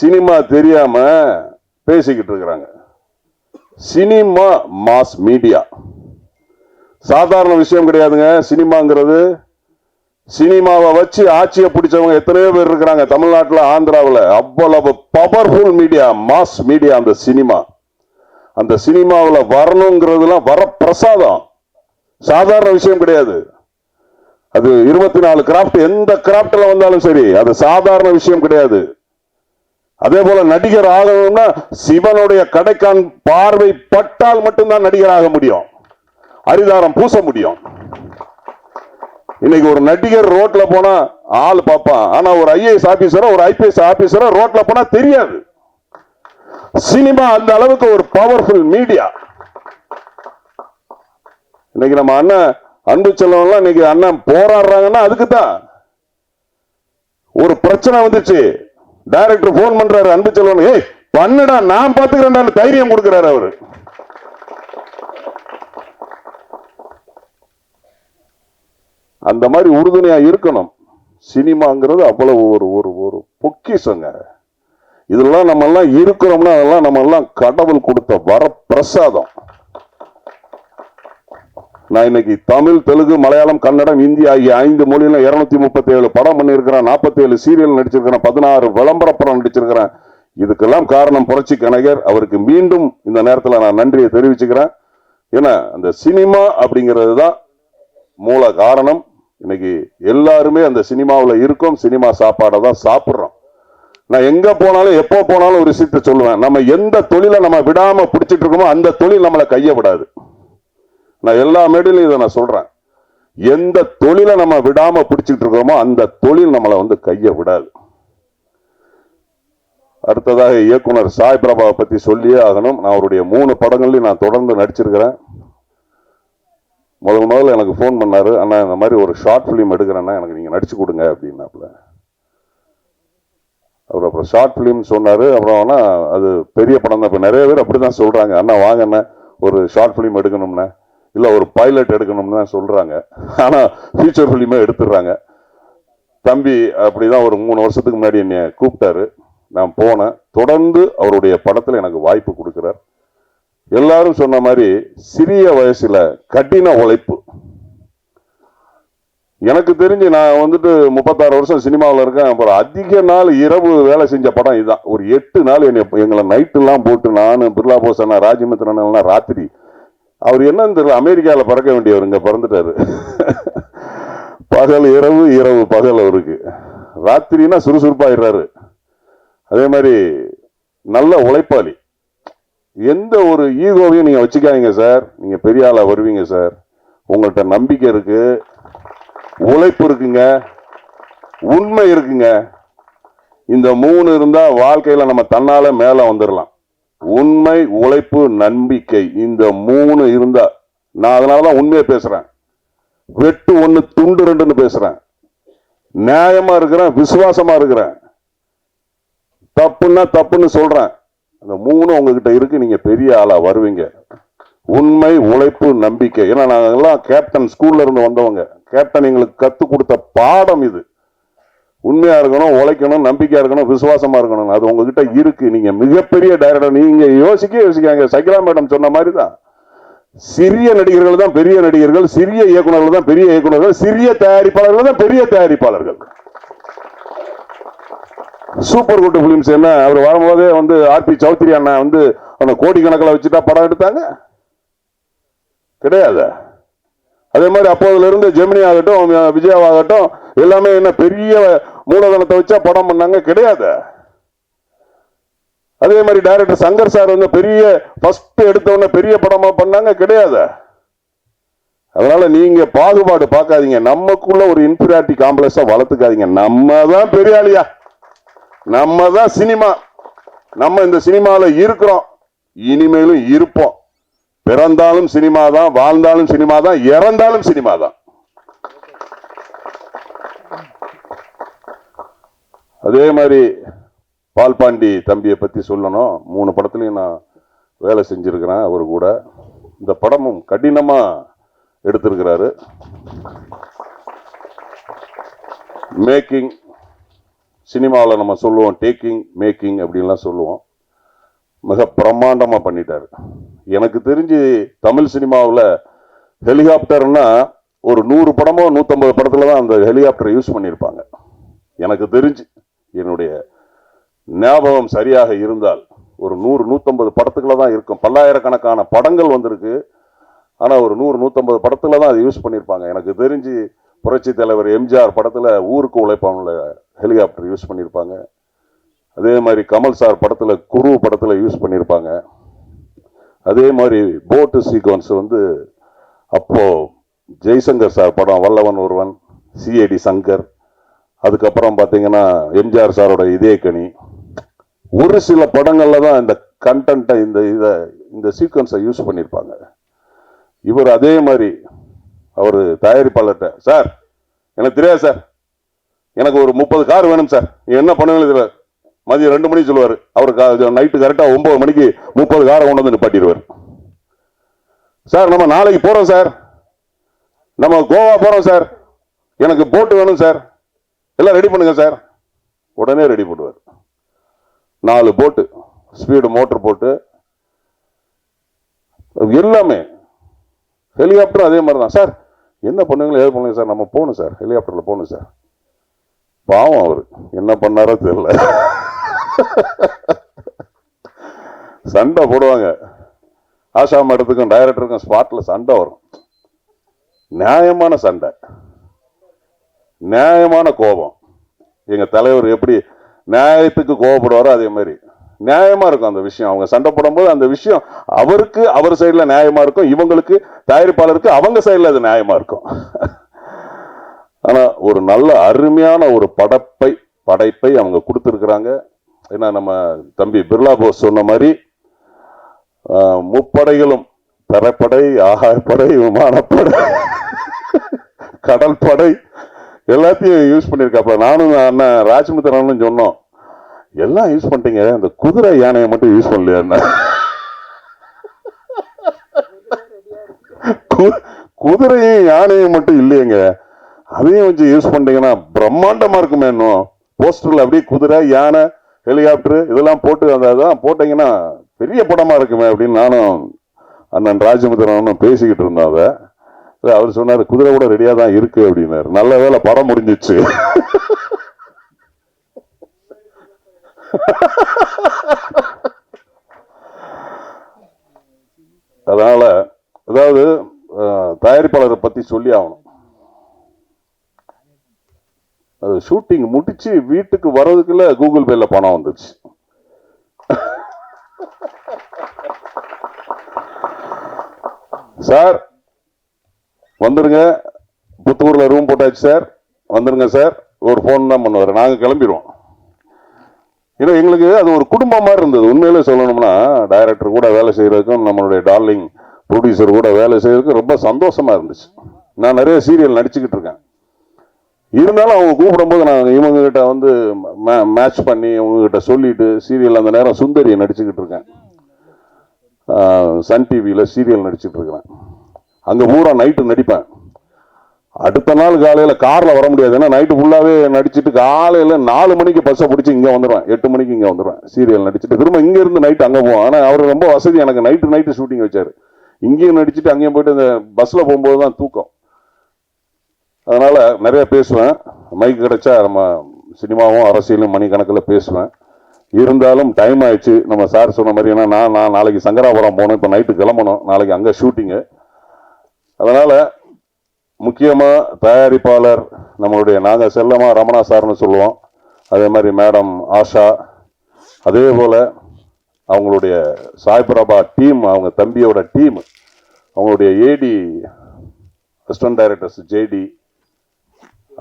சினிமா தெரியாம பேசிக்கிட்டு இருக்கிறாங்க. சினிமா மாஸ் மீடியா சாதாரண விஷயம் கிடையாதுங்க. சினிமாங்கிறது, சினிமாவை வச்சு ஆட்சியை பிடிச்சவங்க எத்தனையோ பேர் இருக்கிறாங்க தமிழ்நாட்டில், ஆந்திராவில். அவ்வளவு பவர்ஃபுல் மீடியா, மாஸ் மீடியா அந்த சினிமா. அந்த சினிமாவில் வரணுங்கிறதுலாம் வர பிரசாதம், சாதாரண விஷயம் கிடையாது. அது 24 கிராஃப்ட், எந்த கிராஃப்ட்ல வந்தாலும் சரி, அது சாதாரண விஷயம் கிடையாது. அதே போல நடிகர் ஆகணும்னா சிவனுடைய கடைக்கான் பார்வை பட்டால் மட்டும்தான் நடிகர் ஆக முடியும், அரிதாரம் பூச முடியும். இன்னைக்கு ஒரு நடிகர் ரோட்ல போனா ஆள் பார்ப்பான், ஆனா ஒரு IAS ஆபீசரோ ஒரு IPS ஆபீசரோ ரோட்ல போனா தெரியாது. சினிமா அந்த அளவுக்கு ஒரு பவர்ஃபுல் மீடியா. இன்னைக்கு நம்ம அண்ணன் அன்பு செல்வம்லாம் இன்னைக்கு அண்ணன் போராடுறாங்கன்னா அதுக்கு தான். ஒரு பிரச்சனை வந்துச்சு, டைரக்டர் போன் பண்றாரு அன்பு செல்வன், ஏய் பண்ணுடா நான் பாத்துக்கிறேன், தைரியம் கொடுக்கிறாரு அவரு. அந்த மாதிரி உறுதுணையா இருக்கணும். சினிமாங்கிறது அவ்வளவு ஒரு ஒரு ஒரு பொக்கிஷங்க. இதெல்லாம் நம்ம எல்லாம் இருக்கிறோம்னா அதெல்லாம் நம்ம எல்லாம் கடவுள் கொடுத்த வர பிரசாதம். நான் இன்னைக்கு தமிழ், தெலுங்கு, மலையாளம், கன்னடம், இந்தி ஆகிய 5 மொழியில 237 படம் பண்ணியிருக்கிறேன், 47 சீரியல் நடிச்சிருக்கிறேன், 16 விளம்பர படம் நடிச்சிருக்கிறேன். இதுக்கெல்லாம் காரணம் புரட்சி கலைஞர். அவருக்கு மீண்டும் இந்த நேரத்தில் நான் நன்றியை தெரிவிச்சுக்கிறேன். ஏன்னா அந்த சினிமா அப்படிங்கிறது தான் மூல காரணம். இன்னைக்கு எல்லாருமே அந்த சினிமாவில் இருக்கும், சினிமா சாப்பாடை தான் சாப்பிட்றோம். நான் எங்க போனாலும் எப்போ போனாலும் ஒரு விஷயத்தை சொல்லுவேன், நம்ம எந்த தொழிலை நம்ம விடாம பிடிச்சிட்டு இருக்கோமோ அந்த தொழில் நம்மளை கைய விடாது. நான் எல்லா மேடையிலும் இதை நான் சொல்றேன், எந்த தொழிலை நம்ம விடாம பிடிச்சிட்டு இருக்கோமோ அந்த தொழில் நம்மளை கைய விடாது. அடுத்ததாக இயக்குனர் சாய் பிரபாவை பத்தி சொல்லியே ஆகணும். நான் அவருடைய 3 படங்கள்லையும் நான் தொடர்ந்து நடிச்சிருக்கிறேன். முதல்ல எனக்கு ஃபோன் பண்ணாரு, அண்ணா இந்த மாதிரி ஒரு ஷார்ட் ஃபிலிம் எடுக்கிறேன்னா எனக்கு நீங்க நடிச்சு கொடுங்க அப்படின்னாப்புல. அவர் அப்புறம் ஷார்ட் ஃபிலிம் சொன்னாரு. அப்புறம் அது பெரிய படம் தான். இப்போ நிறைய பேர் அப்படிதான் சொல்றாங்க, அண்ணா வாங்க அண்ணா ஒரு ஷார்ட் ஃபிலிம் எடுக்கணும்னா, இல்ல ஒரு பைலட் எடுக்கணும்னு சொல்றாங்க. ஆனா ஃபியூச்சர் ஃபிலிமே எடுத்துடுறாங்க. தம்பி அப்படிதான் ஒரு 3 வருஷத்துக்கு முன்னாடி என்னை கூப்பிட்டாரு, நான் போனேன். தொடர்ந்து அவருடைய படத்துல எனக்கு வாய்ப்பு கொடுக்கிறார். எல்லாரும் சொன்ன மாதிரி சிறிய வயசுல கடின உழைப்பு, எனக்கு தெரிஞ்சு நான் வந்துட்டு 36 வருஷம் சினிமாவில் இருக்கேன். அப்புறம் அதிக நாள் இரவு வேலை செஞ்ச படம் இதுதான். ஒரு 8 நாள் எங்களை நைட்டுலாம் போட்டு நான் பிர்லா போஸ் அண்ணா ராஜமித்ரன் எல்லாம் ராத்திரி. அவர் என்னன்னு தெரியல, அமெரிக்காவில் பறக்க வேண்டியவர் இங்கே பறந்துட்டாரு. பகல் இரவு, இரவு பகல். அவருக்கு ராத்திரினா சுறுசுறுப்பாயிடுறாரு. அதே மாதிரி நல்ல உழைப்பாளி. எந்த ஒரு ஈகோவையும் நீங்க வச்சுக்காதீங்க சார். நீங்க பெரிய ஆளா வருவீங்க சார். உங்கள்கிட்ட நம்பிக்கை இருக்கு, உழைப்பு இருக்குங்க, உண்மை இருக்குங்க. இந்த 3 இருந்தா வாழ்க்கையில நம்ம தன்னால மேல வந்துடலாம். உண்மை, உழைப்பு, நம்பிக்கை, இந்த 3 இருந்தா, நான் அதனாலதான் உண்மையை பேசுறேன். வெட்டு 1 துண்டு 2ன்னு பேசுறேன். நியாயமா இருக்கிறேன், விசுவாசமா இருக்கிறேன். தப்புன்னா தப்புன்னு சொல்றேன். அந்த 3 உங்ககிட்ட இருக்கு, நீங்க பெரிய ஆளா வருவீங்க. உண்மை, உழைப்பு, நம்பிக்கை. ஏன்னா நாங்கெல்லாம் கேப்டன் ஸ்கூல்ல இருந்து வந்தவங்க. கேப்டன் எங்களுக்கு கத்து கொடுத்த பாடம் இது. உண்மையா இருக்கணும், உழைக்கணும், நம்பிக்கையா இருக்கணும், விசுவாசமா இருக்கணும். அது உங்ககிட்ட இருக்கு. நீங்க மிகப்பெரிய டைரக்டர். நீங்க யோசிக்காங்க. சகிலா மேடம் சொன்ன மாதிரி தான், சிறிய நடிகர்கள் தான் பெரிய நடிகர்கள், சிறிய இயக்குநர்கள் தான் பெரிய இயக்குநர்கள், சிறிய தயாரிப்பாளர்கள் தான் பெரிய தயாரிப்பாளர்கள். சூப்பர் குட் பிலிம்ஸ் என்ன, அவர் வரும்போதே வந்து ஆர்பி சௌத்ரி அண்ணா வந்து அந்த கோடிக்கணக்கில் வச்சுட்டா படம் எடுத்தாங்க? கிடையாது. அதே மாதிரி அப்போதுல இருந்து ஜெமினி ஆகட்டும், விஜயாவாகட்டும், எல்லாமே என்ன பெரிய மூலதனத்தை வச்சா படம் பண்ணாங்க? கிடையாது. அதே மாதிரி டைரக்டர் சங்கர் சார் வந்து பெரிய ஃபர்ஸ்ட் எடுத்த உடனே பெரிய படமா பண்ணாங்க? கிடையாது. அதனால நீங்க பாகுபாடு பார்க்காதீங்க. நமக்குள்ள ஒரு இன்ஃபீரியாரிட்டி காம்ப்ளெக்ஸா வளர்த்துக்காதீங்க. நம்ம தான் பெரிய ஆளியா, நம்ம தான் சினிமா, நம்ம இந்த சினிமாவில் இருக்கிறோம், இனிமேலும் இருப்போம். பிறந்தாலும் சினிமா தான், வாழ்ந்தாலும் சினிமா தான், இறந்தாலும் சினிமா தான். அதே மாதிரி பால்பாண்டி தம்பியை பத்தி சொல்லணும். 3 படத்துலையும் நான் வேலை செஞ்சிருக்கிறேன் அவர் கூட. இந்த படமும் கடினமா எடுத்திருக்கிறாரு. மேக்கிங் சினிமாவில் நம்ம சொல்லுவோம், டேக்கிங், மேக்கிங் அப்படின்லாம் சொல்லுவோம். மிக பிரம்மாண்டமாக பண்ணிட்டாரு. எனக்கு தெரிஞ்சு தமிழ் சினிமாவில் ஹெலிகாப்டர்னா ஒரு 100 படமோ 150 படத்தில் தான் அந்த ஹெலிகாப்டரை யூஸ் பண்ணியிருப்பாங்க. எனக்கு தெரிஞ்சு, என்னுடைய ஞாபகம் சரியாக இருந்தால் ஒரு 100-150 படத்துக்குள்ள தான் இருக்கும். பல்லாயிரக்கணக்கான படங்கள் வந்திருக்கு, ஆனால் ஒரு 100-150 படத்தில் தான் அதை யூஸ் பண்ணியிருப்பாங்க. எனக்கு தெரிஞ்சு புரட்சி தலைவர் எம்ஜிஆர் படத்தில் ஊருக்கு உழைப்பான்ல ஹெலிகாப்டர் யூஸ் பண்ணியிருப்பாங்க. அதே மாதிரி கமல் சார் படத்தில், குரு படத்தில் யூஸ் பண்ணியிருப்பாங்க. அதே மாதிரி போட்டு சீக்வன்ஸ் வந்து அப்போ ஜெய்சங்கர் சார் படம் வல்லவன் ஒருவன், சிஐடி சங்கர், அதுக்கப்புறம் பார்த்தீங்கன்னா எம்ஜிஆர் சாரோட இதே கனி, ஒரு சில படங்கள்ல தான் இந்த கண்டென்ட்டை இந்த சீக்வன்ஸை யூஸ் பண்ணியிருப்பாங்க. இவர் அதே மாதிரி அவர் தயாரிப்பாளர்கிட்ட, சார் எனக்கு தெரியாது சார், எனக்கு ஒரு 30 கார் வேணும் சார், என்ன பண்ணுவீங்க இதில்? மதியம் 2 மணிக்கு சொல்லுவார். அவருக்கு நைட்டு கரெக்டாக 9 மணிக்கு 30 காரை கொண்டு வந்து நிப்பாட்டிடுவார். சார் நம்ம நாளைக்கு போகிறோம் சார், நம்ம கோவா போகிறோம் சார், எனக்கு போட்டு வேணும் சார், எல்லாம் ரெடி பண்ணுங்க சார். உடனே ரெடி பண்ணுவார். 4 போட்டு, ஸ்பீடு மோட்டர் போட்டு, எல்லாமே. ஹெலிகாப்டர் அதே மாதிரி தான். சார் என்ன பண்ணுவீங்களோ ஏது பண்ணுங்க சார், நம்ம போகணும் சார், ஹெலிகாப்டரில் போகணும் சார். பாவம் அவர் என்ன பண்ணாரோ தெரியல. சண்டை போடுவாங்க. ஆஷா மேடத்துக்கும் டைரக்டருக்கும் ஸ்பாட்ல சண்டை வரும். நியாயமான சண்டை, நியாயமான கோபம். எங்க தலைவர் எப்படி நியாயத்துக்கு கோபப்படுவாரோ அதே மாதிரி நியாயமா இருக்கும் அந்த விஷயம். அவங்க சண்டை போடும்போது அந்த விஷயம் அவருக்கு அவர் சைடுல நியாயமா இருக்கும், இவங்களுக்கு தயாரிப்பாளருக்கு அவங்க சைடுல அது நியாயமா இருக்கும். ஆனா ஒரு நல்ல அருமையான ஒரு படைப்பை அவங்க கொடுத்துருக்குறாங்க. ஏன்னா நம்ம தம்பி பிர்லா போஸ் சொன்ன மாதிரி முப்படைகளும், தரைப்படை, ஆகாயப்படை, விமானப்படை, கடல் படை எல்லாத்தையும் யூஸ் பண்ணியிருக்காப்ப. நானும் அண்ணன் ராஜ்முத்திரனும் சொன்னோம், எல்லாம் யூஸ் பண்ணிட்டீங்க, இந்த குதிரை யானையை மட்டும் யூஸ் பண்ணலையா? குதிரையும் யானையும் மட்டும் இல்லையங்க, அதையும் வச்சு யூஸ் பண்ணிட்டீங்கன்னா பிரம்மாண்டமா இருக்குமே. இன்னும் போஸ்டர்ல அப்படியே குதிரை, யானை, ஹெலிகாப்டர் இதெல்லாம் போட்டு அதான் போட்டீங்கன்னா பெரிய படமா இருக்குமே அப்படின்னு நானும் அண்ணன் ராஜமுத்திரனும் பேசிக்கிட்டு இருந்தோம். அதை அவர் சொன்னாரு குதிரை கூட ரெடியா தான் இருக்கு அப்படின்னாரு. நல்ல வேளை படம் முடிஞ்சிச்சு. அதனால அதாவது தயாரிப்பாளரை பத்தி சொல்லி ஆகணும். அது ஷூட்டிங் முடிச்சு வீட்டுக்கு வர்றதுக்குள்ள கூகுள் பேல பணம் வந்துச்சு. சார் வந்துருங்க, புத்தூர்ல ரூம் போட்டாச்சு சார், வந்துருங்க சார், ஒரு போன் தான் பண்ணுவாரு, நாங்க கிளம்பிடுவோம். ஏன்னா எங்களுக்கு அது ஒரு குடும்பம் மாதிரி இருந்தது. உண்மையிலே சொல்லணும்னா டைரக்டர் கூட வேலை செய்யறதுக்கும் நம்மளுடைய டார்லிங் ப்ரொடியூசர் கூட வேலை செய்யறதுக்கும் ரொம்ப சந்தோஷமா இருந்துச்சு. நான் நிறைய சீரியல் நடிச்சுக்கிட்டு இருக்கேன். இருந்தாலும் அவங்க கூப்பிடும்போது நான் இவங்க கிட்ட வந்து மேட்ச் பண்ணி இவங்க கிட்ட சொல்லிட்டு சீரியல் அந்த நேரம் சுந்தரியை நடிச்சுக்கிட்டு இருக்கேன். சன் டிவியில சீரியல் நடிச்சுட்டு இருக்கிறேன். அங்க பூரா நைட்டு நடிப்பேன். அடுத்த நாள் காலையில கார்ல வர முடியாது, ஏன்னா நைட்டு ஃபுல்லாவே நடிச்சுட்டு காலையில 4 மணிக்கு பஸ்ஸை பிடிச்சி இங்க வந்துடுவேன், 8 மணிக்கு இங்க வந்துடுவேன். சீரியல் நடிச்சுட்டு திரும்ப இங்க இருந்து நைட் அங்க போவோம். ஆனா அவர் ரொம்ப வசதி, எனக்கு நைட்டு ஷூட்டிங் வச்சாரு. இங்கேயும் நடிச்சுட்டு அங்கேயும் போயிட்டு இந்த பஸ்ல போகும்போது தான் தூக்கம். அதனால நிறைய பேசுவேன். மைக் கிடைச்சா நம்ம சினிமாவும் அரசியலும் மணிக்கணக்கில் பேசுவேன். இருந்தாலும் டைம் ஆயிடுச்சு. நம்ம சார் சொன்ன மாதிரி, ஏன்னா நான் நாளைக்கு சங்கராபுரம் போகணும், இப்போ நைட்டு கிளம்பணும், நாளைக்கு அங்கே ஷூட்டிங்கு. அதனால முக்கியமா தயாரிப்பாளர் நம்மளுடைய நாங்கள் செல்லமா ரமணா சார்னு சொல்லுவோம், அதே மாதிரி மேடம் ஆஷா, அதே போல அவங்களுடைய சாய் பிரபா டீம், அவங்க தம்பியோட டீம், அவங்களுடைய ஏடி அசிஸ்டன்ட் டைரக்டர்ஸ் ஜேடி,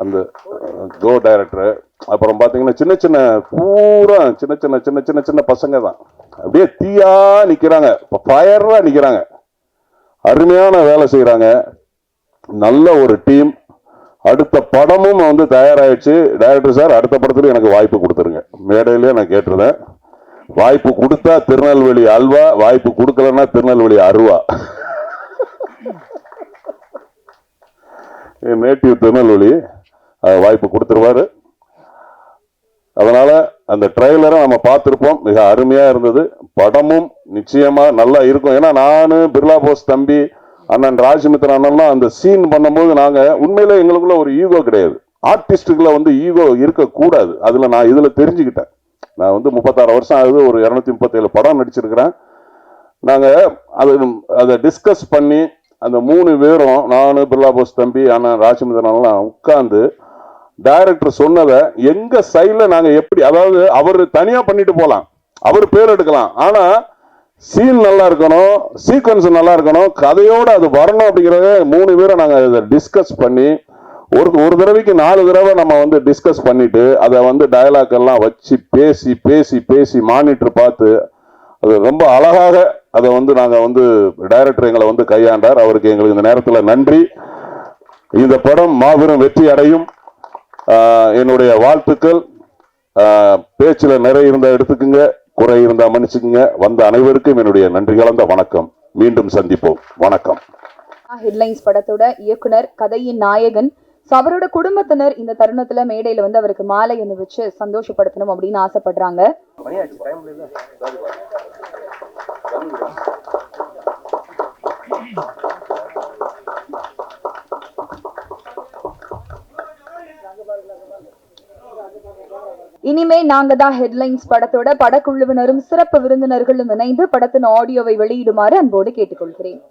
அந்த கோ டைரக்டர், அப்புறம் பார்த்தீங்கன்னா சின்ன சின்ன பூரா சின்ன சின்ன சின்ன சின்ன சின்ன பசங்க தான் அப்படியே தீயா நிற்கிறாங்க, ஃபயரா நிற்கிறாங்க, அருமையான வேலை செய்கிறாங்க. நல்ல ஒரு டீம். அடுத்த படமும் வந்து தயாராகிடுச்சு. டைரக்டர் சார் அடுத்த படத்துல எனக்கு வாய்ப்பு கொடுத்துருங்க. மேடையிலே நான் கேட்டிருந்தேன். வாய்ப்பு கொடுத்தா திருநெல்வேலி அல்வா, வாய்ப்பு கொடுக்கலன்னா திருநெல்வேலி அருவா. நேட்டிவ் திருநெல்வேலி, வாய்ப்பு கொடுத்துருவாரு. அதனால அந்த ட்ரெய்லரை நம்ம பார்த்துருப்போம், மிக அருமையா இருந்தது. படமும் நிச்சயமா நல்லா இருக்கும். ஏன்னா நானு பிர்லா போஸ் தம்பி அண்ணன் ராஜ்மித்ரன் அண்ணன்லாம் அந்த சீன் பண்ணும்போது நாங்க உண்மையில எங்களுக்குள்ள ஒரு ஈகோ கிடையாது. ஆர்டிஸ்டுக்குள்ள வந்து ஈகோ இருக்கக்கூடாது. அதுல நான் இதுல தெரிஞ்சுக்கிட்டேன். நான் வந்து 36 வருஷம் ஆகுது, ஒரு 237 படம் நடிச்சிருக்கிறேன். நாங்க அதை டிஸ்கஸ் பண்ணி அந்த 3 பேரும், நானு பிர்லா போஸ் தம்பி அண்ணன் ராஜ்மித்ரன்லாம் உட்கார்ந்து டைரக்டர் சொன்னதை எங்க சைட்ல நாங்க எப்படி, அதாவது அவர் தனியா பண்ணிட்டு போலாம், அவர் பேர் எடுக்கலாம், ஆனா சீன் நல்லா இருக்கணும், சீக்வன்ஸ் நல்லா இருக்கணும், கதையோட அது வரணும் அப்படிங்கறத 3 பேரை நாங்க இதை டிஸ்கஸ் பண்ணி ஒரு தடவைக்கு 4 தடவை நம்ம வந்து டிஸ்கஸ் பண்ணிட்டு அதை வந்து டயலாக் எல்லாம் வச்சு பேசி பேசி பேசி மானிட்டர் பார்த்து அது ரொம்ப அழகாக அதை வந்து நாங்க வந்து டைரக்டர் எங்களை வந்து கையாண்டார். அவருக்கு எங்களுக்கு இந்த நேரத்தில் நன்றி. இந்த படம் மாபெரும் வெற்றி அடையும். என்னுடைய வாழ்த்துக்கள். பேச்சுல நிறைய இருந்தா எடுத்துக்குங்க, குறை இருந்தா மன்னிச்சுக்குங்க. வந்த அனைவருக்கும் என்னுடைய நன்றி கலந்த வணக்கம். மீண்டும் சந்திப்போம். வணக்கம். ஹெட்லைன்ஸ் படத்தோட இயக்குனர், கதையின் நாயகன், அவரோட குடும்பத்தினர் இந்த தருணத்துல மேடையில வந்து அவருக்கு மாலை அணிவிச்சு சந்தோஷப்படுத்தணும் அப்படின்னு ஆசைப்படுறாங்க. இனிமே நாங்க தான் ஹெட்லைன்ஸ் படத்தோட படக்குழுவினரும் சிறப்பு விருந்தினர்களும் இணைந்து படத்தின் ஆடியோவை வெளியிடுமாறு அன்போடு கேட்டுக்கொள்கிறேன்.